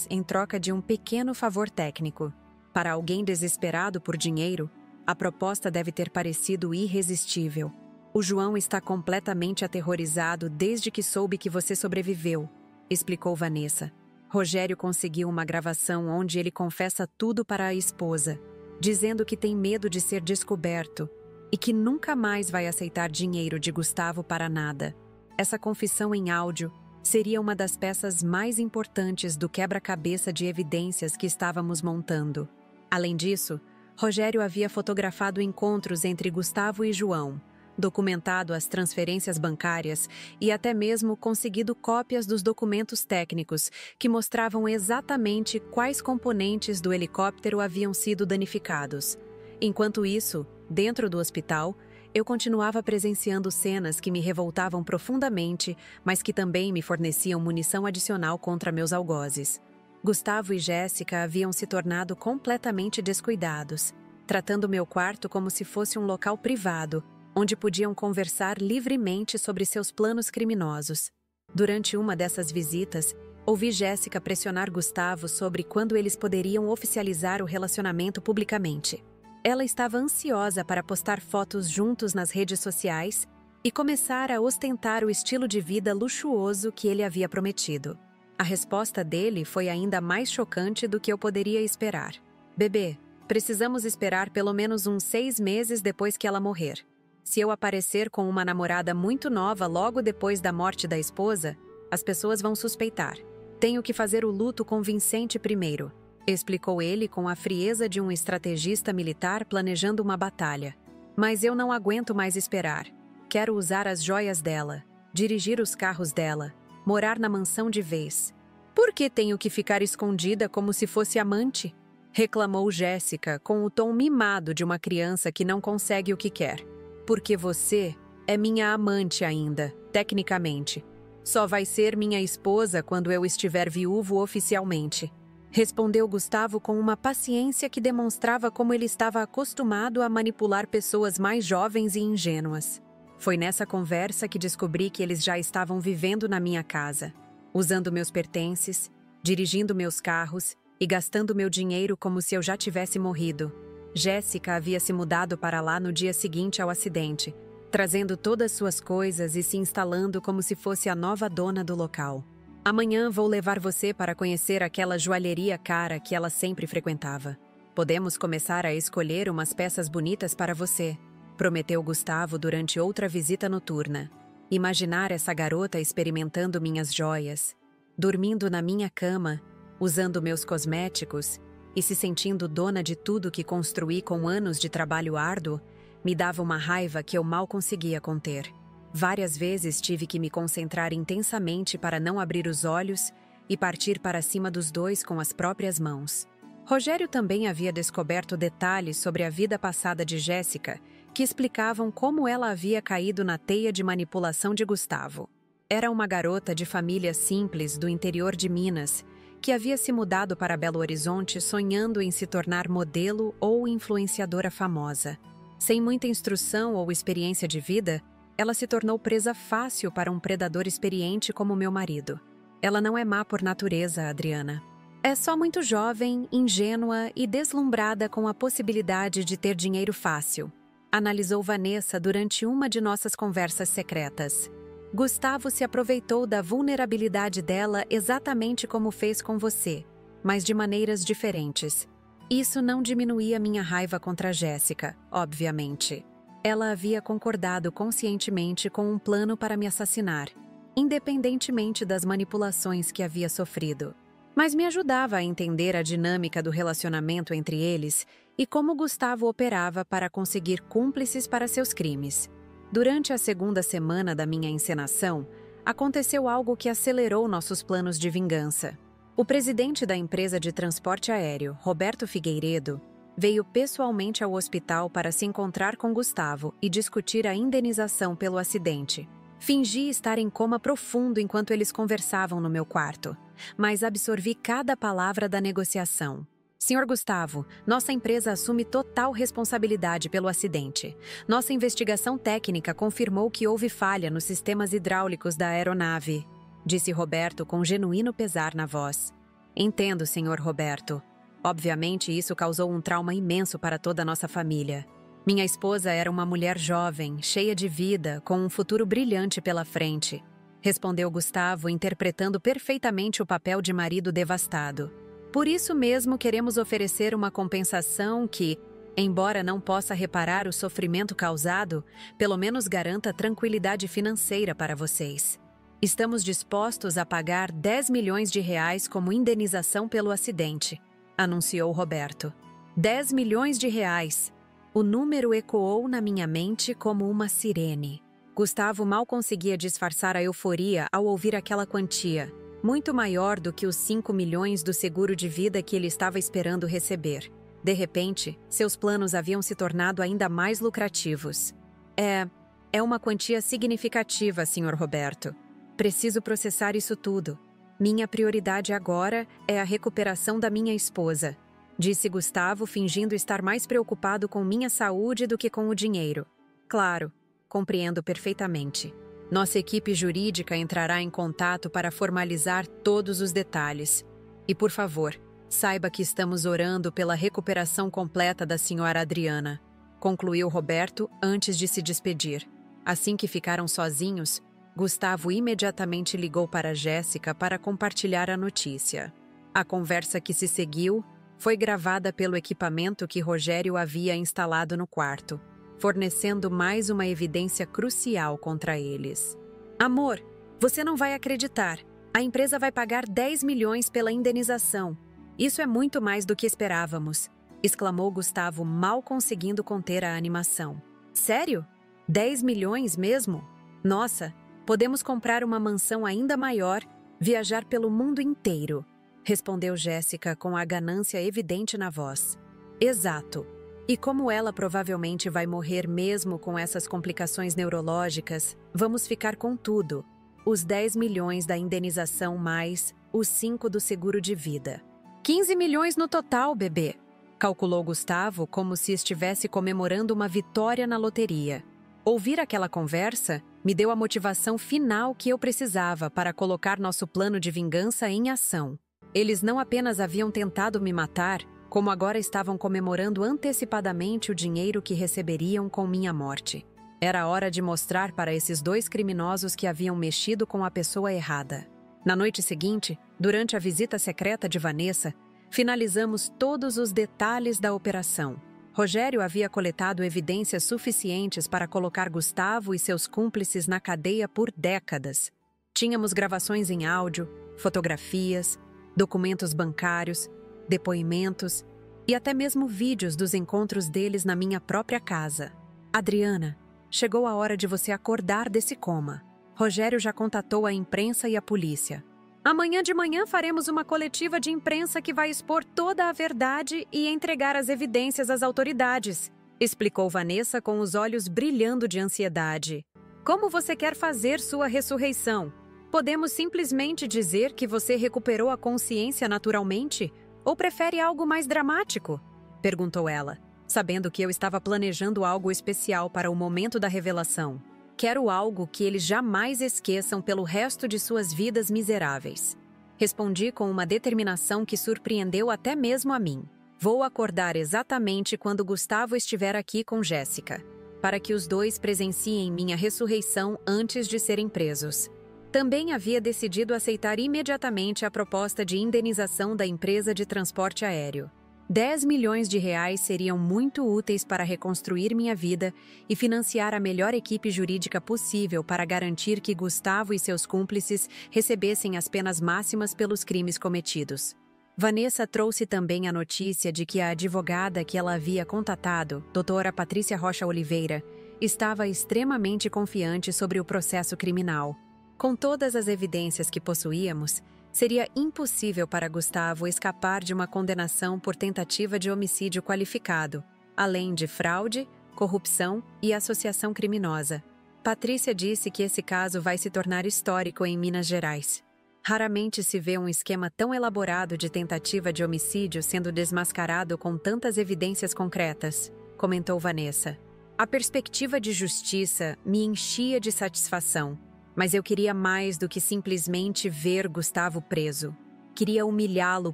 S1: em troca de um pequeno favor técnico. Para alguém desesperado por dinheiro, a proposta deve ter parecido irresistível. O João está completamente aterrorizado desde que soube que você sobreviveu, explicou Vanessa. Rogério conseguiu uma gravação onde ele confessa tudo para a esposa, dizendo que tem medo de ser descoberto e que nunca mais vai aceitar dinheiro de Gustavo para nada. Essa confissão em áudio seria uma das peças mais importantes do quebra-cabeça de evidências que estávamos montando. Além disso, Rogério havia fotografado encontros entre Gustavo e João, documentado as transferências bancárias e até mesmo conseguido cópias dos documentos técnicos que mostravam exatamente quais componentes do helicóptero haviam sido danificados. Enquanto isso, dentro do hospital, eu continuava presenciando cenas que me revoltavam profundamente, mas que também me forneciam munição adicional contra meus algozes. Gustavo e Jéssica haviam se tornado completamente descuidados, tratando meu quarto como se fosse um local privado, onde podiam conversar livremente sobre seus planos criminosos. Durante uma dessas visitas, ouvi Jéssica pressionar Gustavo sobre quando eles poderiam oficializar o relacionamento publicamente. Ela estava ansiosa para postar fotos juntos nas redes sociais e começar a ostentar o estilo de vida luxuoso que ele havia prometido. A resposta dele foi ainda mais chocante do que eu poderia esperar. Bebê, precisamos esperar pelo menos uns 6 meses depois que ela morrer. Se eu aparecer com uma namorada muito nova logo depois da morte da esposa, As pessoas vão suspeitar. Tenho que fazer o luto convincente primeiro, explicou ele com a frieza de um estrategista militar planejando uma batalha. Mas eu não aguento mais esperar. Quero usar as joias dela, dirigir os carros dela, morar na mansão de vez. Por que tenho que ficar escondida como se fosse amante? Reclamou Jéssica com o tom mimado de uma criança que não consegue o que quer. Porque você é minha amante ainda, tecnicamente. Só vai ser minha esposa quando eu estiver viúvo oficialmente. Respondeu Gustavo com uma paciência que demonstrava como ele estava acostumado a manipular pessoas mais jovens e ingênuas. Foi nessa conversa que descobri que eles já estavam vivendo na minha casa, usando meus pertences, dirigindo meus carros e gastando meu dinheiro como se eu já tivesse morrido. Jéssica havia se mudado para lá no dia seguinte ao acidente, trazendo todas suas coisas e se instalando como se fosse a nova dona do local. Amanhã vou levar você para conhecer aquela joalheria cara que ela sempre frequentava. Podemos começar a escolher umas peças bonitas para você, prometeu Gustavo durante outra visita noturna. Imaginar essa garota experimentando minhas joias, dormindo na minha cama, usando meus cosméticos e se sentindo dona de tudo que construí com anos de trabalho árduo, me dava uma raiva que eu mal conseguia conter. Várias vezes tive que me concentrar intensamente para não abrir os olhos e partir para cima dos dois com as próprias mãos. Rogério também havia descoberto detalhes sobre a vida passada de Jéssica que explicavam como ela havia caído na teia de manipulação de Gustavo. Era uma garota de família simples do interior de Minas que havia se mudado para Belo Horizonte sonhando em se tornar modelo ou influenciadora famosa. Sem muita instrução ou experiência de vida, ela se tornou presa fácil para um predador experiente como meu marido. Ela não é má por natureza, Adriana. É só muito jovem, ingênua e deslumbrada com a possibilidade de ter dinheiro fácil, analisou Vanessa durante uma de nossas conversas secretas. Gustavo se aproveitou da vulnerabilidade dela exatamente como fez com você, mas de maneiras diferentes. Isso não diminuía minha raiva contra Jéssica, obviamente. Ela havia concordado conscientemente com um plano para me assassinar, independentemente das manipulações que havia sofrido. Mas me ajudava a entender a dinâmica do relacionamento entre eles e como Gustavo operava para conseguir cúmplices para seus crimes. Durante a segunda semana da minha encenação, aconteceu algo que acelerou nossos planos de vingança. O presidente da empresa de transporte aéreo, Roberto Figueiredo, veio pessoalmente ao hospital para se encontrar com Gustavo e discutir a indenização pelo acidente. Fingi estar em coma profundo enquanto eles conversavam no meu quarto, mas absorvi cada palavra da negociação. Senhor Gustavo, nossa empresa assume total responsabilidade pelo acidente. Nossa investigação técnica confirmou que houve falha nos sistemas hidráulicos da aeronave, disse Roberto com genuíno pesar na voz. Entendo, senhor Roberto. Obviamente, isso causou um trauma imenso para toda a nossa família. Minha esposa era uma mulher jovem, cheia de vida, com um futuro brilhante pela frente, respondeu Gustavo, interpretando perfeitamente o papel de marido devastado. Por isso mesmo queremos oferecer uma compensação que, embora não possa reparar o sofrimento causado, pelo menos garanta tranquilidade financeira para vocês. Estamos dispostos a pagar 10 milhões de reais como indenização pelo acidente, anunciou Roberto. 10 milhões de reais! O número ecoou na minha mente como uma sirene. Gustavo mal conseguia disfarçar a euforia ao ouvir aquela quantia, muito maior do que os 5 milhões do seguro de vida que ele estava esperando receber. De repente, seus planos haviam se tornado ainda mais lucrativos. É uma quantia significativa, Sr. Roberto. Preciso processar isso tudo. Minha prioridade agora é a recuperação da minha esposa, disse Gustavo, fingindo estar mais preocupado com minha saúde do que com o dinheiro. Claro, compreendo perfeitamente. Nossa equipe jurídica entrará em contato para formalizar todos os detalhes. E, por favor, saiba que estamos orando pela recuperação completa da senhora Adriana, concluiu Roberto antes de se despedir. Assim que ficaram sozinhos, Gustavo imediatamente ligou para Jéssica para compartilhar a notícia. A conversa que se seguiu foi gravada pelo equipamento que Rogério havia instalado no quarto, fornecendo mais uma evidência crucial contra eles. Amor, Você não vai acreditar. A empresa vai pagar 10 milhões pela indenização. Isso é muito mais do que esperávamos, exclamou Gustavo, mal conseguindo conter a animação. Sério? 10 milhões mesmo? Nossa, podemos comprar uma mansão ainda maior, viajar pelo mundo inteiro, respondeu Jéssica com a ganância evidente na voz. Exato. E como ela provavelmente vai morrer mesmo com essas complicações neurológicas, vamos ficar com tudo. Os 10 milhões da indenização mais os 5 do seguro de vida. 15 milhões no total, bebê, calculou Gustavo como se estivesse comemorando uma vitória na loteria. Ouvir aquela conversa me deu a motivação final que eu precisava para colocar nosso plano de vingança em ação. Eles não apenas haviam tentado me matar, como agora estavam comemorando antecipadamente o dinheiro que receberiam com minha morte. Era hora de mostrar para esses 2 criminosos que haviam mexido com a pessoa errada. Na noite seguinte, durante a visita secreta de Vanessa, finalizamos todos os detalhes da operação. Rogério havia coletado evidências suficientes para colocar Gustavo e seus cúmplices na cadeia por décadas. Tínhamos gravações em áudio, fotografias, documentos bancários, depoimentos e até mesmo vídeos dos encontros deles na minha própria casa. Adriana, chegou a hora de você acordar desse coma. Rogério já contatou a imprensa e a polícia. Amanhã de manhã faremos uma coletiva de imprensa que vai expor toda a verdade e entregar as evidências às autoridades, explicou Vanessa com os olhos brilhando de ansiedade. Como você quer fazer sua ressurreição? Podemos simplesmente dizer que você recuperou a consciência naturalmente? Ou prefere algo mais dramático? Perguntou ela, sabendo que eu estava planejando algo especial para o momento da revelação. Quero algo que eles jamais esqueçam pelo resto de suas vidas miseráveis. Respondi com uma determinação que surpreendeu até mesmo a mim. Vou acordar exatamente quando Gustavo estiver aqui com Jéssica, para que os 2 presenciem minha ressurreição antes de serem presos. Também havia decidido aceitar imediatamente a proposta de indenização da empresa de transporte aéreo. 10 milhões de reais seriam muito úteis para reconstruir minha vida e financiar a melhor equipe jurídica possível para garantir que Gustavo e seus cúmplices recebessem as penas máximas pelos crimes cometidos. Vanessa trouxe também a notícia de que a advogada que ela havia contatado, doutora Patrícia Rocha Oliveira, estava extremamente confiante sobre o processo criminal. Com todas as evidências que possuíamos, seria impossível para Gustavo escapar de uma condenação por tentativa de homicídio qualificado, além de fraude, corrupção e associação criminosa. Patrícia disse que esse caso vai se tornar histórico em Minas Gerais. Raramente se vê um esquema tão elaborado de tentativa de homicídio sendo desmascarado com tantas evidências concretas, comentou Vanessa. A perspectiva de justiça me enchia de satisfação. Mas eu queria mais do que simplesmente ver Gustavo preso. Queria humilhá-lo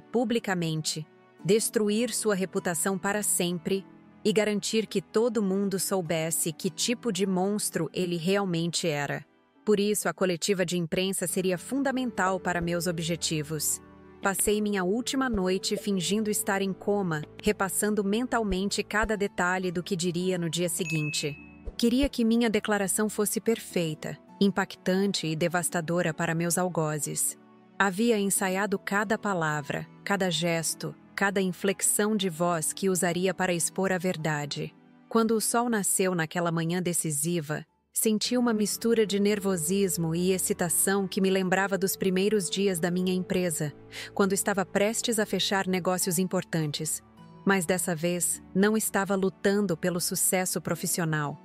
S1: publicamente, destruir sua reputação para sempre e garantir que todo mundo soubesse que tipo de monstro ele realmente era. Por isso, a coletiva de imprensa seria fundamental para meus objetivos. Passei minha última noite fingindo estar em coma, repassando mentalmente cada detalhe do que diria no dia seguinte. Queria que minha declaração fosse perfeita, impactante e devastadora para meus algozes. Havia ensaiado cada palavra, cada gesto, cada inflexão de voz que usaria para expor a verdade. Quando o sol nasceu naquela manhã decisiva, senti uma mistura de nervosismo e excitação que me lembrava dos primeiros dias da minha empresa, quando estava prestes a fechar negócios importantes. Mas dessa vez, não estava lutando pelo sucesso profissional.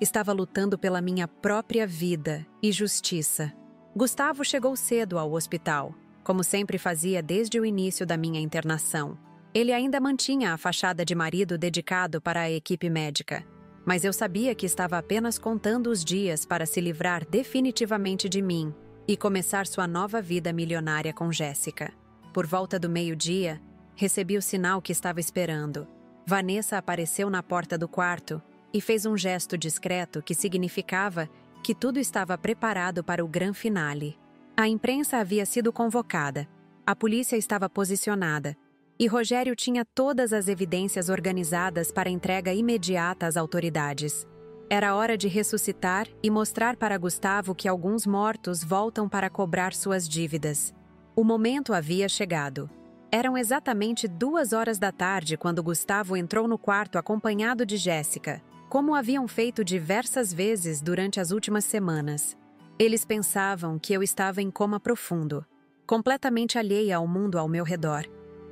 S1: Estava lutando pela minha própria vida e justiça. Gustavo chegou cedo ao hospital, como sempre fazia desde o início da minha internação. Ele ainda mantinha a fachada de marido dedicado para a equipe médica, mas eu sabia que estava apenas contando os dias para se livrar definitivamente de mim e começar sua nova vida milionária com Jéssica. Por volta do meio-dia, recebi o sinal que estava esperando. Vanessa apareceu na porta do quarto e fez um gesto discreto que significava que tudo estava preparado para o grande finale. A imprensa havia sido convocada, a polícia estava posicionada, e Rogério tinha todas as evidências organizadas para entrega imediata às autoridades. Era hora de ressuscitar e mostrar para Gustavo que alguns mortos voltam para cobrar suas dívidas. O momento havia chegado. Eram exatamente 2 horas da tarde quando Gustavo entrou no quarto acompanhado de Jéssica, como haviam feito diversas vezes durante as últimas semanas. Eles pensavam que eu estava em coma profundo, completamente alheia ao mundo ao meu redor,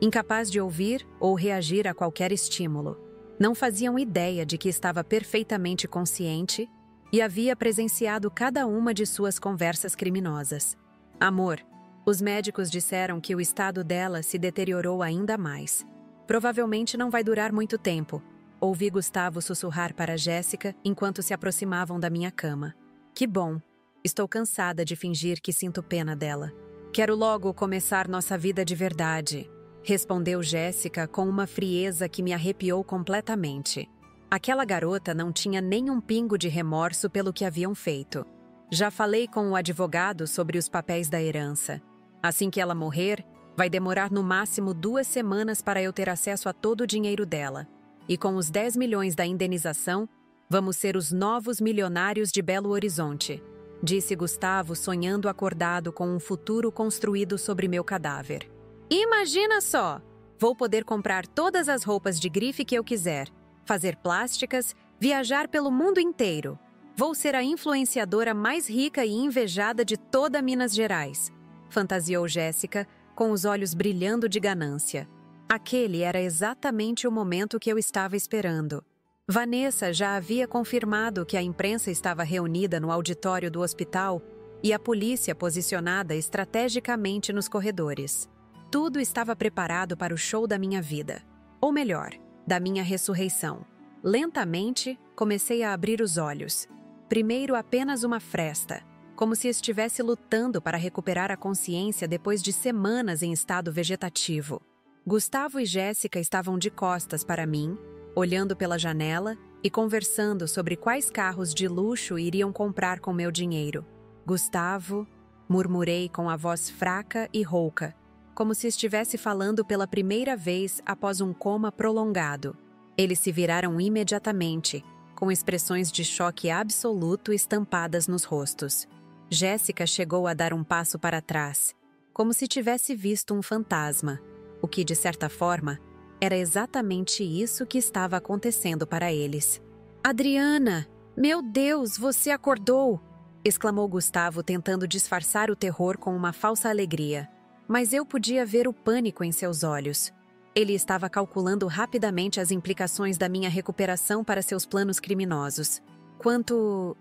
S1: incapaz de ouvir ou reagir a qualquer estímulo. Não faziam ideia de que estava perfeitamente consciente e havia presenciado cada uma de suas conversas criminosas. Amor, os médicos disseram que o estado dela se deteriorou ainda mais. Provavelmente não vai durar muito tempo. Ouvi Gustavo sussurrar para Jéssica enquanto se aproximavam da minha cama. Que bom. Estou cansada de fingir que sinto pena dela. Quero logo começar nossa vida de verdade, respondeu Jéssica com uma frieza que me arrepiou completamente. Aquela garota não tinha nem um pingo de remorso pelo que haviam feito. Já falei com o advogado sobre os papéis da herança. Assim que ela morrer, vai demorar no máximo 2 semanas para eu ter acesso a todo o dinheiro dela. E com os 10 milhões da indenização, vamos ser os novos milionários de Belo Horizonte, disse Gustavo, sonhando acordado com um futuro construído sobre meu cadáver. Imagina só! Vou poder comprar todas as roupas de grife que eu quiser, fazer plásticas, viajar pelo mundo inteiro. Vou ser a influenciadora mais rica e invejada de toda Minas Gerais, fantasiou Jéssica, com os olhos brilhando de ganância. Aquele era exatamente o momento que eu estava esperando. Vanessa já havia confirmado que a imprensa estava reunida no auditório do hospital e a polícia posicionada estrategicamente nos corredores. Tudo estava preparado para o show da minha vida. Ou melhor, da minha ressurreição. Lentamente, comecei a abrir os olhos. Primeiro apenas uma fresta, como se estivesse lutando para recuperar a consciência depois de semanas em estado vegetativo. Gustavo e Jéssica estavam de costas para mim, olhando pela janela e conversando sobre quais carros de luxo iriam comprar com meu dinheiro. Gustavo, murmurei com a voz fraca e rouca, como se estivesse falando pela primeira vez após um coma prolongado. Eles se viraram imediatamente, com expressões de choque absoluto estampadas nos rostos. Jéssica chegou a dar um passo para trás, como se tivesse visto um fantasma, o que, de certa forma, era exatamente isso que estava acontecendo para eles. «Adriana! Meu Deus, você acordou!» exclamou Gustavo, tentando disfarçar o terror com uma falsa alegria. Mas eu podia ver o pânico em seus olhos. Ele estava calculando rapidamente as implicações da minha recuperação para seus planos criminosos. Quanto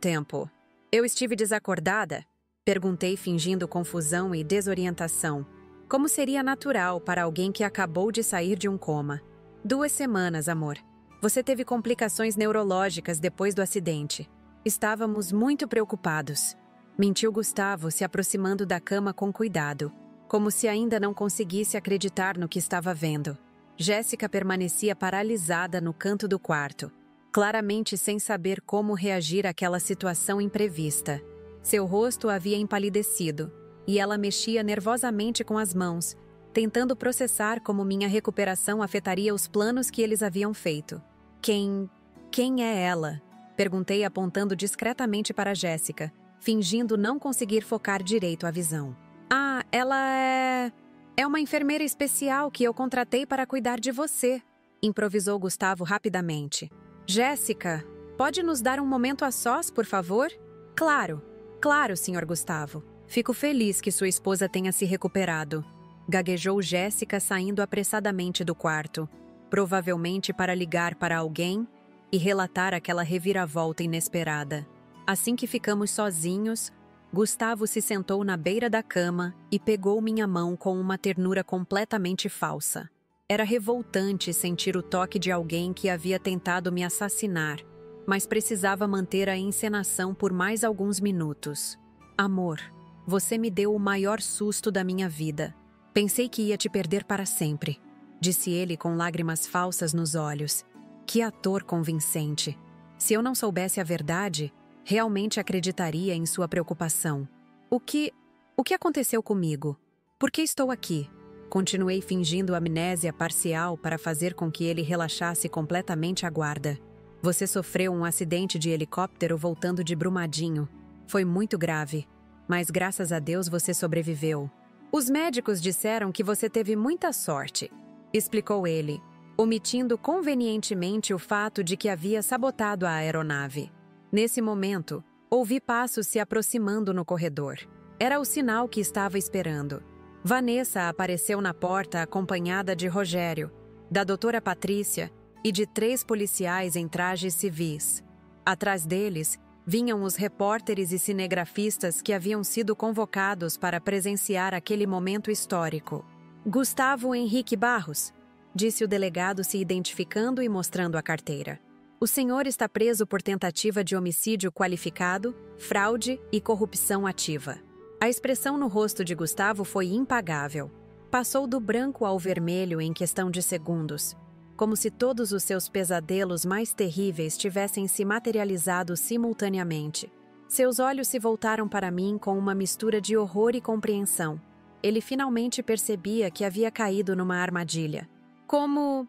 S1: tempo? Eu estive desacordada? Perguntei, fingindo confusão e desorientação. Como seria natural para alguém que acabou de sair de um coma. 2 semanas, amor. Você teve complicações neurológicas depois do acidente. Estávamos muito preocupados. Mentiu Gustavo, se aproximando da cama com cuidado, como se ainda não conseguisse acreditar no que estava vendo. Jéssica permanecia paralisada no canto do quarto, claramente sem saber como reagir àquela situação imprevista. Seu rosto havia empalidecido, e ela mexia nervosamente com as mãos, tentando processar como minha recuperação afetaria os planos que eles haviam feito. Quem é ela? Perguntei, apontando discretamente para Jéssica, fingindo não conseguir focar direito a visão. Ah, ela é uma enfermeira especial que eu contratei para cuidar de você, improvisou Gustavo rapidamente. Jéssica, pode nos dar um momento a sós, por favor? Claro, senhor Gustavo. Fico feliz que sua esposa tenha se recuperado. Gaguejou Jéssica, saindo apressadamente do quarto, provavelmente para ligar para alguém e relatar aquela reviravolta inesperada. Assim que ficamos sozinhos, Gustavo se sentou na beira da cama e pegou minha mão com uma ternura completamente falsa. Era revoltante sentir o toque de alguém que havia tentado me assassinar, mas precisava manter a encenação por mais alguns minutos. Amor, você me deu o maior susto da minha vida. Pensei que ia te perder para sempre, disse ele com lágrimas falsas nos olhos. Que ator convincente. Se eu não soubesse a verdade, realmente acreditaria em sua preocupação. O que aconteceu comigo? Por que estou aqui? Continuei fingindo amnésia parcial para fazer com que ele relaxasse completamente a guarda. Você sofreu um acidente de helicóptero voltando de Brumadinho. Foi muito grave, mas graças a Deus você sobreviveu. Os médicos disseram que você teve muita sorte, explicou ele, omitindo convenientemente o fato de que havia sabotado a aeronave. Nesse momento, ouvi passos se aproximando no corredor. Era o sinal que estava esperando. Vanessa apareceu na porta acompanhada de Rogério, da doutora Patrícia e de 3 policiais em trajes civis. Atrás deles, vinham os repórteres e cinegrafistas que haviam sido convocados para presenciar aquele momento histórico. Gustavo Henrique Barros, disse o delegado se identificando e mostrando a carteira. O senhor está preso por tentativa de homicídio qualificado, fraude e corrupção ativa. A expressão no rosto de Gustavo foi impagável. Passou do branco ao vermelho em questão de segundos, como se todos os seus pesadelos mais terríveis tivessem se materializado simultaneamente. Seus olhos se voltaram para mim com uma mistura de horror e compreensão. Ele finalmente percebia que havia caído numa armadilha. Como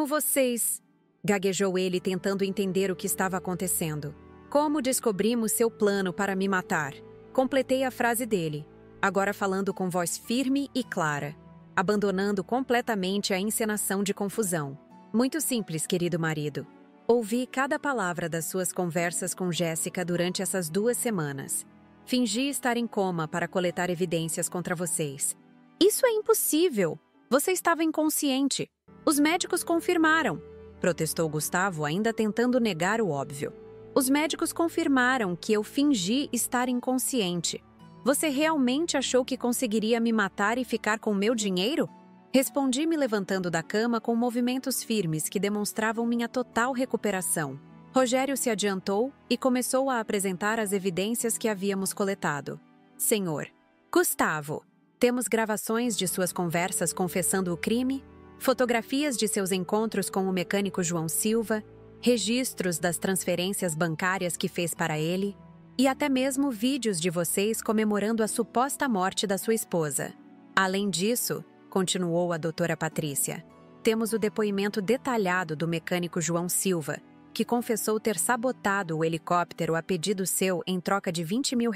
S1: vocês... gaguejou ele tentando entender o que estava acontecendo. Como descobrimos seu plano para me matar? Completei a frase dele, agora falando com voz firme e clara, abandonando completamente a encenação de confusão. Muito simples, querido marido. Ouvi cada palavra das suas conversas com Jéssica durante essas 2 semanas. Fingi estar em coma para coletar evidências contra vocês. Isso é impossível! Você estava inconsciente. Os médicos confirmaram, protestou Gustavo, ainda tentando negar o óbvio. Os médicos confirmaram que eu fingi estar inconsciente. Você realmente achou que conseguiria me matar e ficar com meu dinheiro? Respondi me levantando da cama com movimentos firmes que demonstravam minha total recuperação. Rogério se adiantou e começou a apresentar as evidências que havíamos coletado. Senhor, Gustavo, temos gravações de suas conversas confessando o crime, fotografias de seus encontros com o mecânico João Silva, registros das transferências bancárias que fez para ele e até mesmo vídeos de vocês comemorando a suposta morte da sua esposa. Além disso, continuou a doutora Patrícia, temos o depoimento detalhado do mecânico João Silva, que confessou ter sabotado o helicóptero a pedido seu em troca de R$20 mil.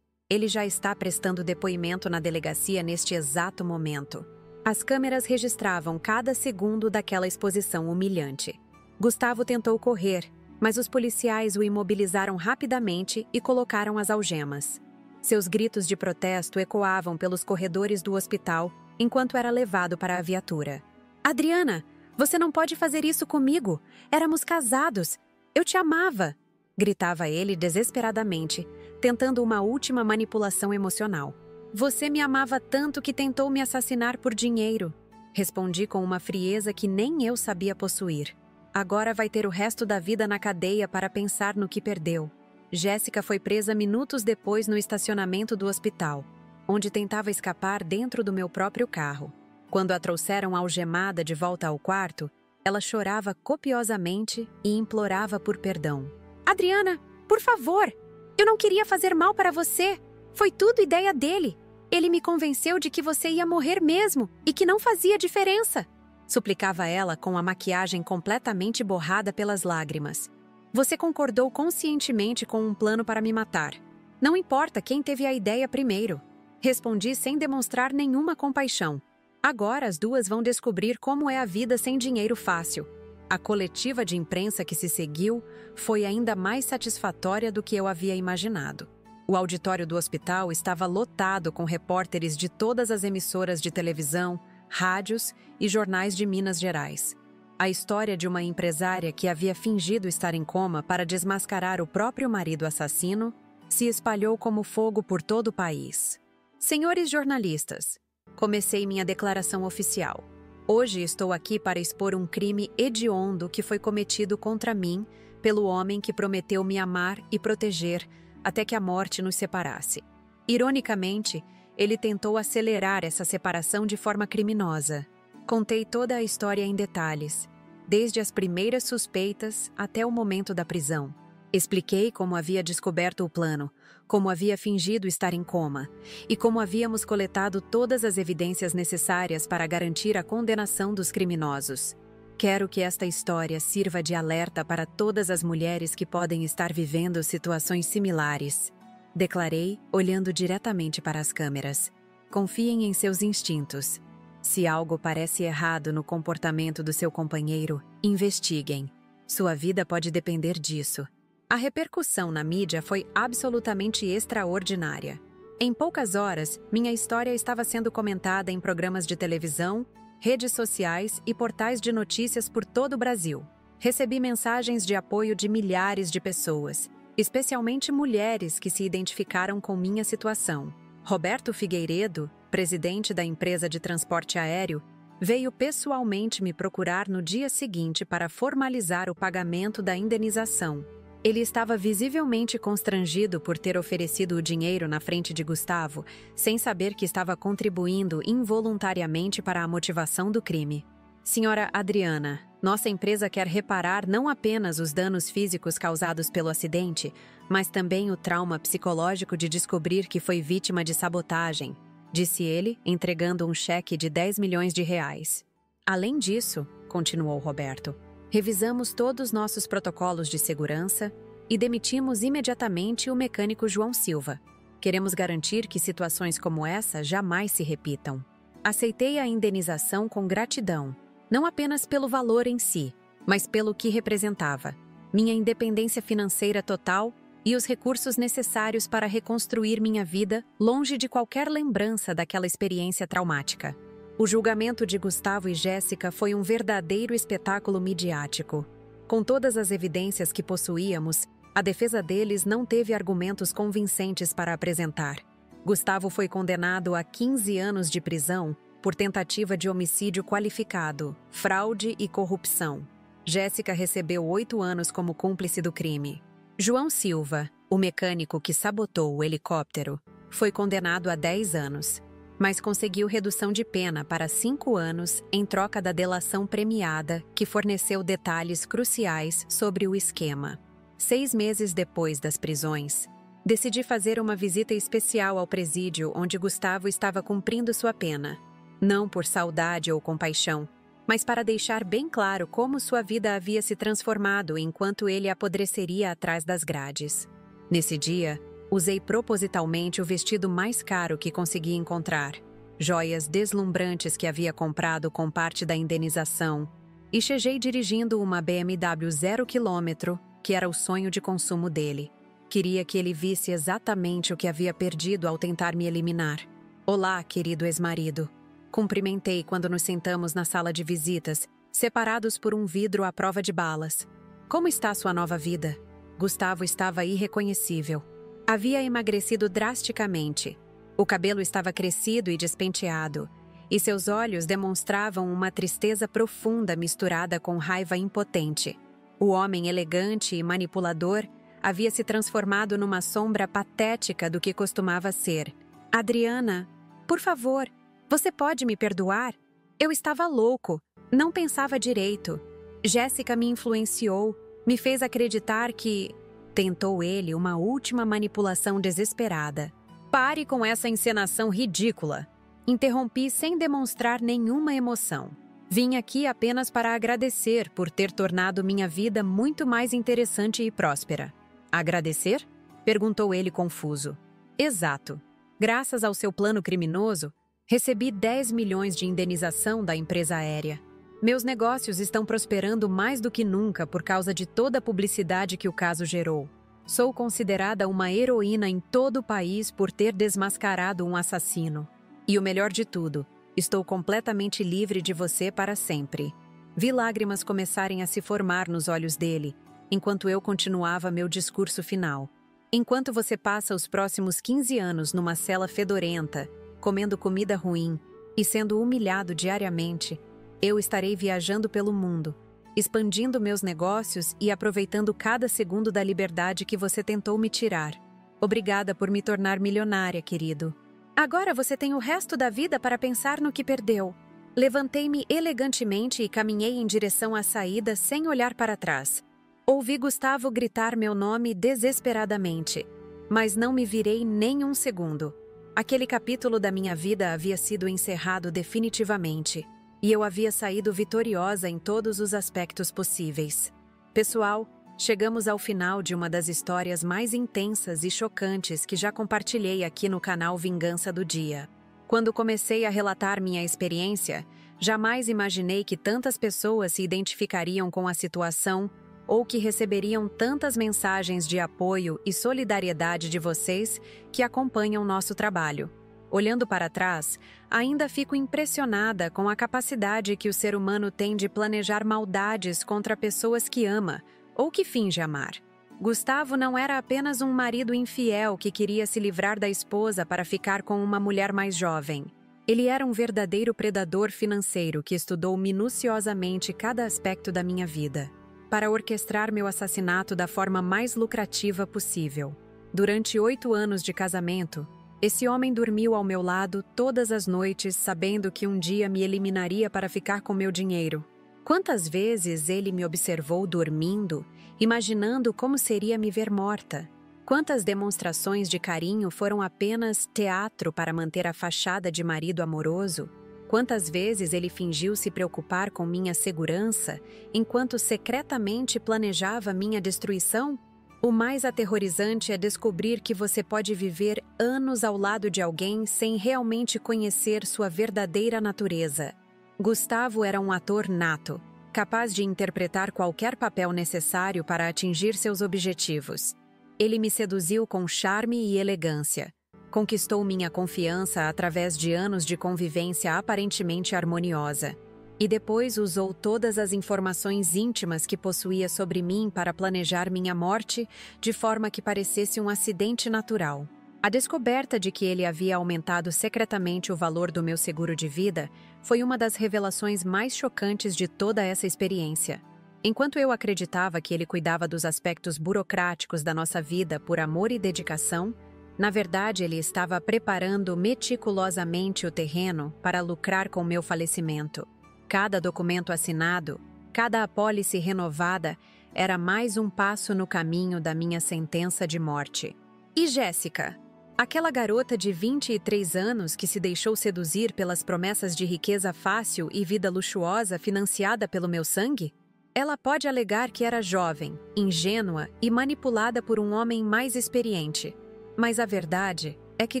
S1: Ele já está prestando depoimento na delegacia neste exato momento. As câmeras registravam cada segundo daquela exposição humilhante. Gustavo tentou correr, mas os policiais o imobilizaram rapidamente e colocaram as algemas. Seus gritos de protesto ecoavam pelos corredores do hospital enquanto era levado para a viatura. Adriana, você não pode fazer isso comigo! Éramos casados! Eu te amava! Gritava ele desesperadamente, tentando uma última manipulação emocional. Você me amava tanto que tentou me assassinar por dinheiro. Respondi com uma frieza que nem eu sabia possuir. Agora vai ter o resto da vida na cadeia para pensar no que perdeu. Jéssica foi presa minutos depois no estacionamento do hospital, onde tentava escapar dentro do meu próprio carro. Quando a trouxeram algemada de volta ao quarto, ela chorava copiosamente e implorava por perdão. Adriana, por favor! Eu não queria fazer mal para você! Foi tudo ideia dele! Ele me convenceu de que você ia morrer mesmo e que não fazia diferença! Suplicava ela com a maquiagem completamente borrada pelas lágrimas. Você concordou conscientemente com um plano para me matar. Não importa quem teve a ideia primeiro. Respondi sem demonstrar nenhuma compaixão. Agora as duas vão descobrir como é a vida sem dinheiro fácil. A coletiva de imprensa que se seguiu foi ainda mais satisfatória do que eu havia imaginado. O auditório do hospital estava lotado com repórteres de todas as emissoras de televisão, rádios e jornais de Minas Gerais. A história de uma empresária que havia fingido estar em coma para desmascarar o próprio marido assassino se espalhou como fogo por todo o país. Senhores jornalistas, comecei minha declaração oficial. Hoje estou aqui para expor um crime hediondo que foi cometido contra mim pelo homem que prometeu me amar e proteger até que a morte nos separasse. Ironicamente, ele tentou acelerar essa separação de forma criminosa. Contei toda a história em detalhes, desde as primeiras suspeitas até o momento da prisão. Expliquei como havia descoberto o plano, como havia fingido estar em coma e como havíamos coletado todas as evidências necessárias para garantir a condenação dos criminosos. Quero que esta história sirva de alerta para todas as mulheres que podem estar vivendo situações similares. Declarei, olhando diretamente para as câmeras. Confiem em seus instintos. Se algo parece errado no comportamento do seu companheiro, investiguem. Sua vida pode depender disso. A repercussão na mídia foi absolutamente extraordinária. Em poucas horas, minha história estava sendo comentada em programas de televisão, redes sociais e portais de notícias por todo o Brasil. Recebi mensagens de apoio de milhares de pessoas, especialmente mulheres que se identificaram com minha situação. Roberto Figueiredo, presidente da empresa de transporte aéreo, veio pessoalmente me procurar no dia seguinte para formalizar o pagamento da indenização. Ele estava visivelmente constrangido por ter oferecido o dinheiro na frente de Gustavo, sem saber que estava contribuindo involuntariamente para a motivação do crime. Senhora Adriana, nossa empresa quer reparar não apenas os danos físicos causados pelo acidente, mas também o trauma psicológico de descobrir que foi vítima de sabotagem, disse ele, entregando um cheque de 10 milhões de reais. Além disso, continuou Roberto, revisamos todos nossos protocolos de segurança e demitimos imediatamente o mecânico João Silva. Queremos garantir que situações como essa jamais se repitam. Aceitei a indenização com gratidão, não apenas pelo valor em si, mas pelo que representava, minha independência financeira total e os recursos necessários para reconstruir minha vida longe de qualquer lembrança daquela experiência traumática. O julgamento de Gustavo e Jéssica foi um verdadeiro espetáculo midiático. Com todas as evidências que possuíamos, a defesa deles não teve argumentos convincentes para apresentar. Gustavo foi condenado a 15 anos de prisão por tentativa de homicídio qualificado, fraude e corrupção. Jéssica recebeu 8 anos como cúmplice do crime. João Silva, o mecânico que sabotou o helicóptero, foi condenado a 10 anos. Mas conseguiu redução de pena para 5 anos em troca da delação premiada que forneceu detalhes cruciais sobre o esquema. 6 meses depois das prisões, decidi fazer uma visita especial ao presídio onde Gustavo estava cumprindo sua pena. Não por saudade ou compaixão, mas para deixar bem claro como sua vida havia se transformado enquanto ele apodreceria atrás das grades. Nesse dia, usei propositalmente o vestido mais caro que consegui encontrar, joias deslumbrantes que havia comprado com parte da indenização, e cheguei dirigindo uma BMW 0 km, que era o sonho de consumo dele. Queria que ele visse exatamente o que havia perdido ao tentar me eliminar. Olá, querido ex-marido. Cumprimentei quando nos sentamos na sala de visitas, separados por um vidro à prova de balas. Como está sua nova vida? Gustavo estava irreconhecível. Havia emagrecido drasticamente. O cabelo estava crescido e despenteado, e seus olhos demonstravam uma tristeza profunda misturada com raiva impotente. O homem elegante e manipulador havia se transformado numa sombra patética do que costumava ser. Adriana, por favor, você pode me perdoar? Eu estava louco, não pensava direito. Jéssica me influenciou, me fez acreditar que... Tentou ele uma última manipulação desesperada. Pare com essa encenação ridícula. Interrompi sem demonstrar nenhuma emoção. Vim aqui apenas para agradecer por ter tornado minha vida muito mais interessante e próspera. Agradecer? Perguntou ele confuso. Exato. Graças ao seu plano criminoso, recebi 10 milhões de indenização da empresa aérea. Meus negócios estão prosperando mais do que nunca por causa de toda a publicidade que o caso gerou. Sou considerada uma heroína em todo o país por ter desmascarado um assassino. E o melhor de tudo, estou completamente livre de você para sempre. Vi lágrimas começarem a se formar nos olhos dele, enquanto eu continuava meu discurso final. Enquanto você passa os próximos 15 anos numa cela fedorenta, comendo comida ruim e sendo humilhado diariamente, eu estarei viajando pelo mundo, expandindo meus negócios e aproveitando cada segundo da liberdade que você tentou me tirar. Obrigada por me tornar milionária, querido. Agora você tem o resto da vida para pensar no que perdeu. Levantei-me elegantemente e caminhei em direção à saída sem olhar para trás. Ouvi Gustavo gritar meu nome desesperadamente, mas não me virei nem um segundo. Aquele capítulo da minha vida havia sido encerrado definitivamente. e eu havia saído vitoriosa em todos os aspectos possíveis. Pessoal, chegamos ao final de uma das histórias mais intensas e chocantes que já compartilhei aqui no canal Vingança do Dia. Quando comecei a relatar minha experiência, jamais imaginei que tantas pessoas se identificariam com a situação ou que receberiam tantas mensagens de apoio e solidariedade de vocês que acompanham nosso trabalho. Olhando para trás, ainda fico impressionada com a capacidade que o ser humano tem de planejar maldades contra pessoas que ama ou que finge amar. Gustavo não era apenas um marido infiel que queria se livrar da esposa para ficar com uma mulher mais jovem. Ele era um verdadeiro predador financeiro que estudou minuciosamente cada aspecto da minha vida, para orquestrar meu assassinato da forma mais lucrativa possível. Durante 8 anos de casamento, esse homem dormiu ao meu lado todas as noites, sabendo que um dia me eliminaria para ficar com meu dinheiro. Quantas vezes ele me observou dormindo, imaginando como seria me ver morta? Quantas demonstrações de carinho foram apenas teatro para manter a fachada de marido amoroso? Quantas vezes ele fingiu se preocupar com minha segurança, enquanto secretamente planejava minha destruição? O mais aterrorizante é descobrir que você pode viver anos ao lado de alguém sem realmente conhecer sua verdadeira natureza. Gustavo era um ator nato, capaz de interpretar qualquer papel necessário para atingir seus objetivos. Ele me seduziu com charme e elegância. Conquistou minha confiança através de anos de convivência aparentemente harmoniosa. E depois usou todas as informações íntimas que possuía sobre mim para planejar minha morte de forma que parecesse um acidente natural. A descoberta de que ele havia aumentado secretamente o valor do meu seguro de vida foi uma das revelações mais chocantes de toda essa experiência. Enquanto eu acreditava que ele cuidava dos aspectos burocráticos da nossa vida por amor e dedicação, na verdade ele estava preparando meticulosamente o terreno para lucrar com meu falecimento. Cada documento assinado, cada apólice renovada, era mais um passo no caminho da minha sentença de morte. E Jéssica? Aquela garota de 23 anos que se deixou seduzir pelas promessas de riqueza fácil e vida luxuosa financiada pelo meu sangue? Ela pode alegar que era jovem, ingênua e manipulada por um homem mais experiente. Mas a verdade é que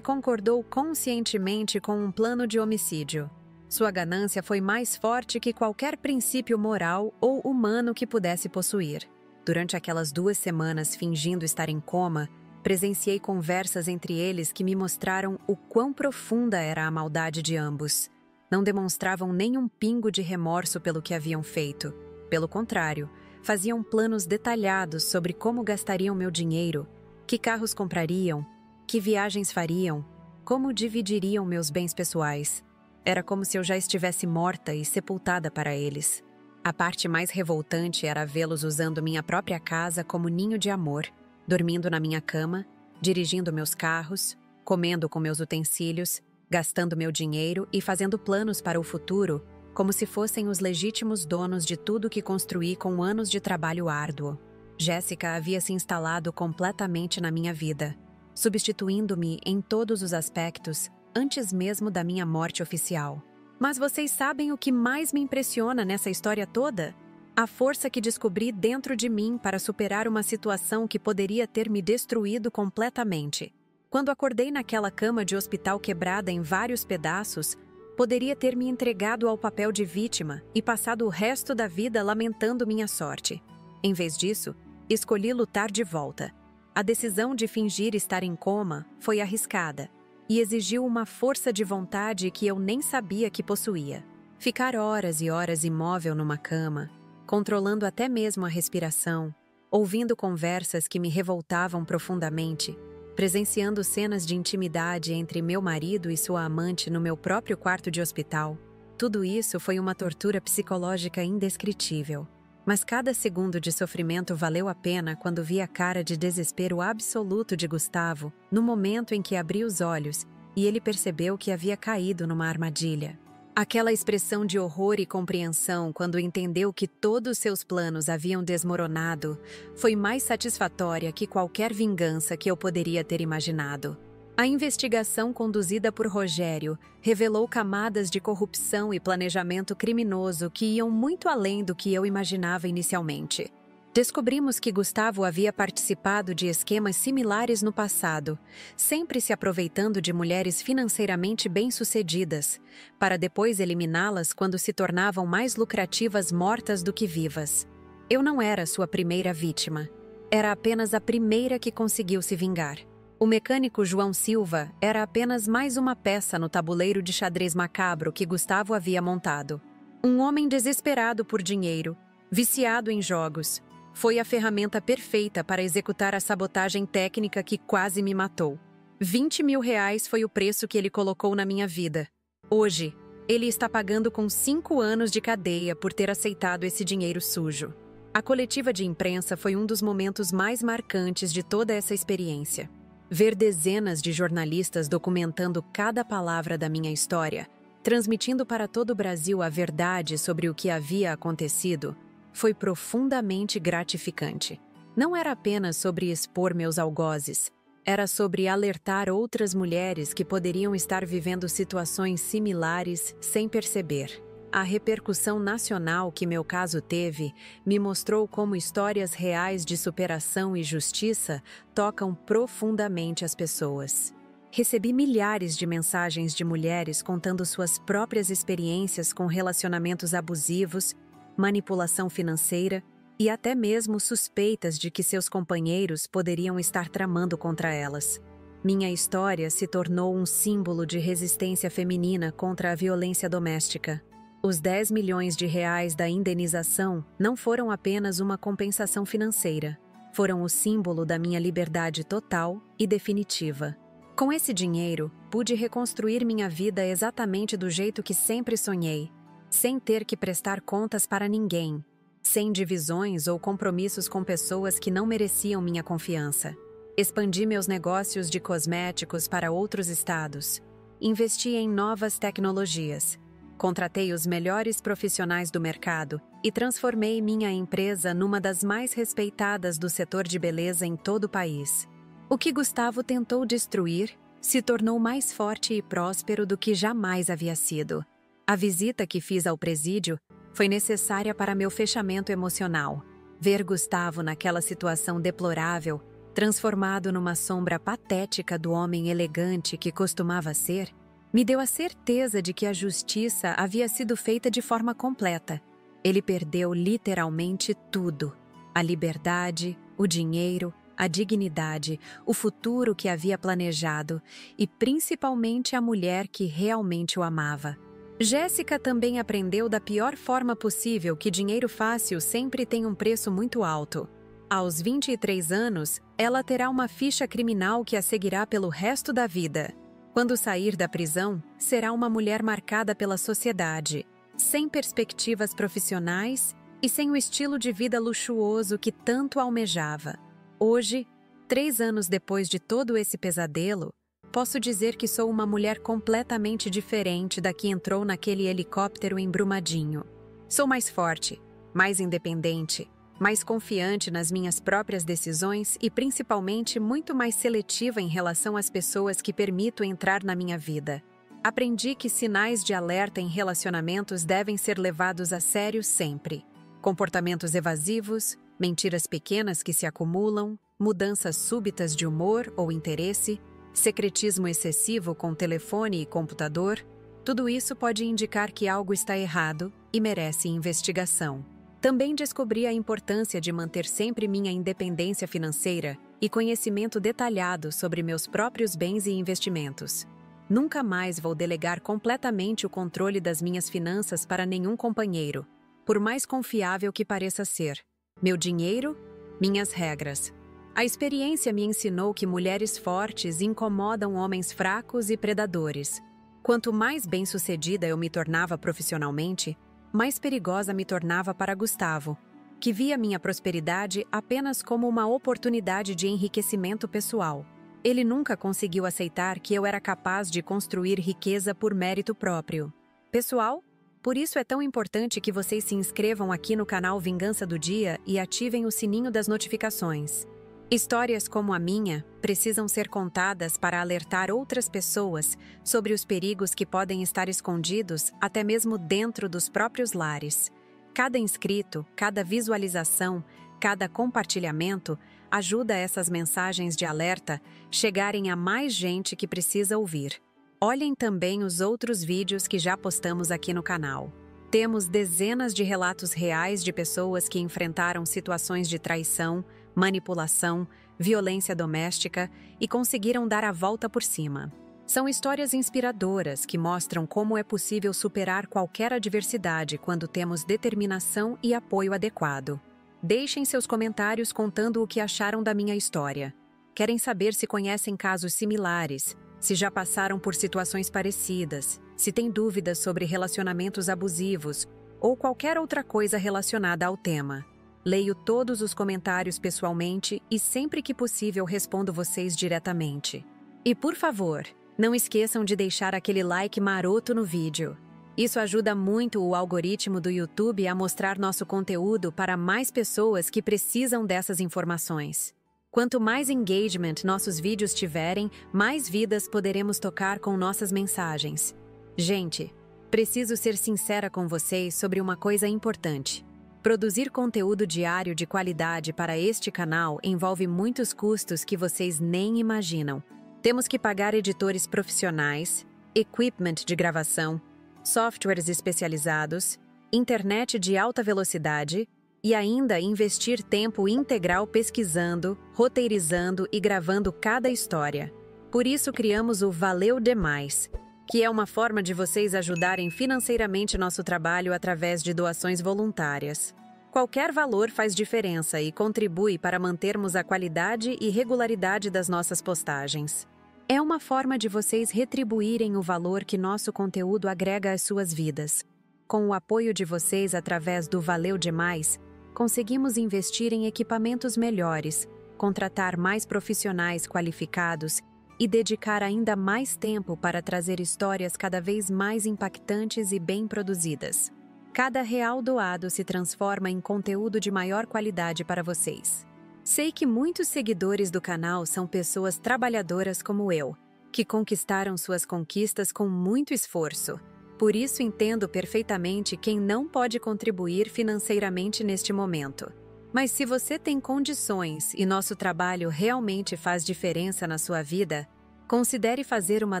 S1: concordou conscientemente com um plano de homicídio. Sua ganância foi mais forte que qualquer princípio moral ou humano que pudesse possuir. Durante aquelas 2 semanas fingindo estar em coma, presenciei conversas entre eles que me mostraram o quão profunda era a maldade de ambos. Não demonstravam nenhum pingo de remorso pelo que haviam feito. Pelo contrário, faziam planos detalhados sobre como gastariam meu dinheiro, que carros comprariam, que viagens fariam, como dividiriam meus bens pessoais. Era como se eu já estivesse morta e sepultada para eles. A parte mais revoltante era vê-los usando minha própria casa como ninho de amor, dormindo na minha cama, dirigindo meus carros, comendo com meus utensílios, gastando meu dinheiro e fazendo planos para o futuro, como se fossem os legítimos donos de tudo que construí com anos de trabalho árduo. Jéssica havia se instalado completamente na minha vida, substituindo-me em todos os aspectos, antes mesmo da minha morte oficial. Mas vocês sabem o que mais me impressiona nessa história toda? A força que descobri dentro de mim para superar uma situação que poderia ter me destruído completamente. Quando acordei naquela cama de hospital quebrada em vários pedaços, poderia ter me entregado ao papel de vítima e passado o resto da vida lamentando minha sorte. Em vez disso, escolhi lutar de volta. A decisão de fingir estar em coma foi arriscada e exigiu uma força de vontade que eu nem sabia que possuía. Ficar horas e horas imóvel numa cama, controlando até mesmo a respiração, ouvindo conversas que me revoltavam profundamente, presenciando cenas de intimidade entre meu marido e sua amante no meu próprio quarto de hospital. Tudo isso foi uma tortura psicológica indescritível. Mas cada segundo de sofrimento valeu a pena quando vi a cara de desespero absoluto de Gustavo no momento em que abri os olhos e ele percebeu que havia caído numa armadilha. Aquela expressão de horror e compreensão quando entendeu que todos seus planos haviam desmoronado foi mais satisfatória que qualquer vingança que eu poderia ter imaginado. A investigação conduzida por Rogério revelou camadas de corrupção e planejamento criminoso que iam muito além do que eu imaginava inicialmente. Descobrimos que Gustavo havia participado de esquemas similares no passado, sempre se aproveitando de mulheres financeiramente bem-sucedidas, para depois eliminá-las quando se tornavam mais lucrativas mortas do que vivas. Eu não era sua primeira vítima. Era apenas a primeira que conseguiu se vingar. O mecânico João Silva era apenas mais uma peça no tabuleiro de xadrez macabro que Gustavo havia montado. Um homem desesperado por dinheiro, viciado em jogos, foi a ferramenta perfeita para executar a sabotagem técnica que quase me matou. 20 mil reais foi o preço que ele colocou na minha vida. Hoje, ele está pagando com 5 anos de cadeia por ter aceitado esse dinheiro sujo. A coletiva de imprensa foi um dos momentos mais marcantes de toda essa experiência. Ver dezenas de jornalistas documentando cada palavra da minha história, transmitindo para todo o Brasil a verdade sobre o que havia acontecido, foi profundamente gratificante. Não era apenas sobre expor meus algozes, era sobre alertar outras mulheres que poderiam estar vivendo situações similares sem perceber. A repercussão nacional que meu caso teve me mostrou como histórias reais de superação e justiça tocam profundamente as pessoas. Recebi milhares de mensagens de mulheres contando suas próprias experiências com relacionamentos abusivos, manipulação financeira e até mesmo suspeitas de que seus companheiros poderiam estar tramando contra elas. Minha história se tornou um símbolo de resistência feminina contra a violência doméstica. Os 10 milhões de reais da indenização não foram apenas uma compensação financeira, foram o símbolo da minha liberdade total e definitiva. Com esse dinheiro, pude reconstruir minha vida exatamente do jeito que sempre sonhei, sem ter que prestar contas para ninguém, sem divisões ou compromissos com pessoas que não mereciam minha confiança. Expandi meus negócios de cosméticos para outros estados. Investi em novas tecnologias. Contratei os melhores profissionais do mercado e transformei minha empresa numa das mais respeitadas do setor de beleza em todo o país. O que Gustavo tentou destruir se tornou mais forte e próspero do que jamais havia sido. A visita que fiz ao presídio foi necessária para meu fechamento emocional. Ver Gustavo naquela situação deplorável, transformado numa sombra patética do homem elegante que costumava ser, me deu a certeza de que a justiça havia sido feita de forma completa. Ele perdeu literalmente tudo: a liberdade, o dinheiro, a dignidade, o futuro que havia planejado e principalmente a mulher que realmente o amava. Jéssica também aprendeu da pior forma possível que dinheiro fácil sempre tem um preço muito alto. Aos 23 anos, ela terá uma ficha criminal que a seguirá pelo resto da vida. Quando sair da prisão, será uma mulher marcada pela sociedade, sem perspectivas profissionais e sem o estilo de vida luxuoso que tanto almejava. Hoje, 3 anos depois de todo esse pesadelo, posso dizer que sou uma mulher completamente diferente da que entrou naquele helicóptero em Brumadinho. Sou mais forte, mais independente, mais confiante nas minhas próprias decisões e principalmente muito mais seletiva em relação às pessoas que permito entrar na minha vida. Aprendi que sinais de alerta em relacionamentos devem ser levados a sério sempre. Comportamentos evasivos, mentiras pequenas que se acumulam, mudanças súbitas de humor ou interesse, secretismo excessivo com telefone e computador, tudo isso pode indicar que algo está errado e merece investigação. Também descobri a importância de manter sempre minha independência financeira e conhecimento detalhado sobre meus próprios bens e investimentos. Nunca mais vou delegar completamente o controle das minhas finanças para nenhum companheiro, por mais confiável que pareça ser. Meu dinheiro, minhas regras. A experiência me ensinou que mulheres fortes incomodam homens fracos e predadores. Quanto mais bem-sucedida eu me tornava profissionalmente, mais perigosa me tornava para Gustavo, que via minha prosperidade apenas como uma oportunidade de enriquecimento pessoal. Ele nunca conseguiu aceitar que eu era capaz de construir riqueza por mérito próprio. Pessoal, por isso é tão importante que vocês se inscrevam aqui no canal Vingança do Dia e ativem o sininho das notificações. Histórias como a minha precisam ser contadas para alertar outras pessoas sobre os perigos que podem estar escondidos até mesmo dentro dos próprios lares. Cada inscrito, cada visualização, cada compartilhamento ajuda essas mensagens de alerta chegarem a mais gente que precisa ouvir. Olhem também os outros vídeos que já postamos aqui no canal. Temos dezenas de relatos reais de pessoas que enfrentaram situações de traição, manipulação, violência doméstica e conseguiram dar a volta por cima. São histórias inspiradoras que mostram como é possível superar qualquer adversidade quando temos determinação e apoio adequado. Deixem seus comentários contando o que acharam da minha história. Querem saber se conhecem casos similares, se já passaram por situações parecidas, se têm dúvidas sobre relacionamentos abusivos ou qualquer outra coisa relacionada ao tema. Leio todos os comentários pessoalmente e sempre que possível respondo vocês diretamente. E por favor, não esqueçam de deixar aquele like maroto no vídeo. Isso ajuda muito o algoritmo do YouTube a mostrar nosso conteúdo para mais pessoas que precisam dessas informações. Quanto mais engagement nossos vídeos tiverem, mais vidas poderemos tocar com nossas mensagens. Gente, preciso ser sincera com vocês sobre uma coisa importante. Produzir conteúdo diário de qualidade para este canal envolve muitos custos que vocês nem imaginam. Temos que pagar editores profissionais, equipment de gravação, softwares especializados, internet de alta velocidade e ainda investir tempo integral pesquisando, roteirizando e gravando cada história. Por isso criamos o Valeu Demais, que é uma forma de vocês ajudarem financeiramente nosso trabalho através de doações voluntárias. Qualquer valor faz diferença e contribui para mantermos a qualidade e regularidade das nossas postagens. É uma forma de vocês retribuírem o valor que nosso conteúdo agrega às suas vidas. Com o apoio de vocês através do Valeu Demais, conseguimos investir em equipamentos melhores, contratar mais profissionais qualificados e dedicar ainda mais tempo para trazer histórias cada vez mais impactantes e bem produzidas. Cada real doado se transforma em conteúdo de maior qualidade para vocês. Sei que muitos seguidores do canal são pessoas trabalhadoras como eu, que conquistaram suas conquistas com muito esforço. Por isso entendo perfeitamente quem não pode contribuir financeiramente neste momento. Mas se você tem condições e nosso trabalho realmente faz diferença na sua vida, considere fazer uma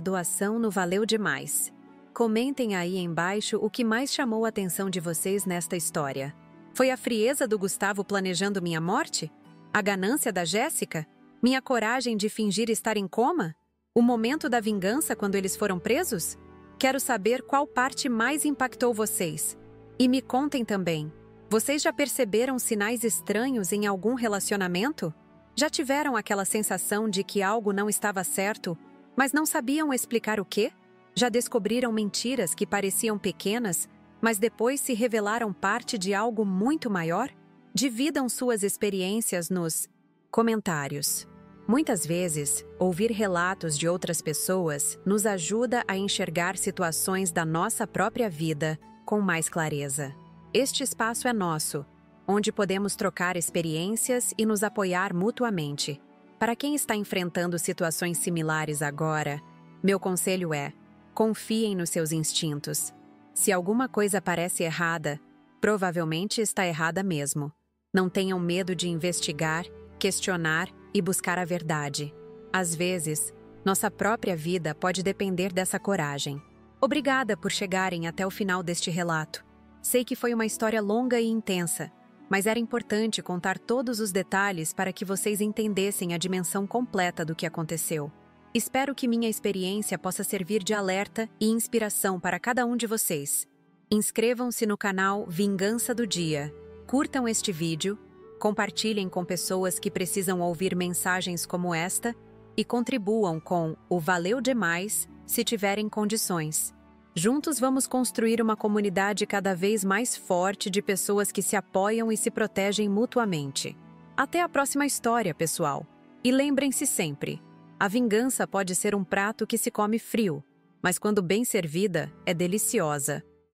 S1: doação no Valeu Demais. Comentem aí embaixo o que mais chamou a atenção de vocês nesta história. Foi a frieza do Gustavo planejando minha morte? A ganância da Jéssica? Minha coragem de fingir estar em coma? O momento da vingança quando eles foram presos? Quero saber qual parte mais impactou vocês. E me contem também, vocês já perceberam sinais estranhos em algum relacionamento? Já tiveram aquela sensação de que algo não estava certo, mas não sabiam explicar o quê? Já descobriram mentiras que pareciam pequenas, mas depois se revelaram parte de algo muito maior? Dividam suas experiências nos comentários. Muitas vezes, ouvir relatos de outras pessoas nos ajuda a enxergar situações da nossa própria vida com mais clareza. Este espaço é nosso, onde podemos trocar experiências e nos apoiar mutuamente. Para quem está enfrentando situações similares agora, meu conselho é: confiem nos seus instintos. Se alguma coisa parece errada, provavelmente está errada mesmo. Não tenham medo de investigar, questionar e buscar a verdade. Às vezes, nossa própria vida pode depender dessa coragem. Obrigada por chegarem até o final deste relato. Sei que foi uma história longa e intensa, mas era importante contar todos os detalhes para que vocês entendessem a dimensão completa do que aconteceu. Espero que minha experiência possa servir de alerta e inspiração para cada um de vocês. Inscrevam-se no canal Vingança do Dia, curtam este vídeo, compartilhem com pessoas que precisam ouvir mensagens como esta e contribuam com o Valeu Demais se tiverem condições. Juntos vamos construir uma comunidade cada vez mais forte de pessoas que se apoiam e se protegem mutuamente. Até a próxima história, pessoal! E lembrem-se sempre, a vingança pode ser um prato que se come frio, mas quando bem servida, é deliciosa.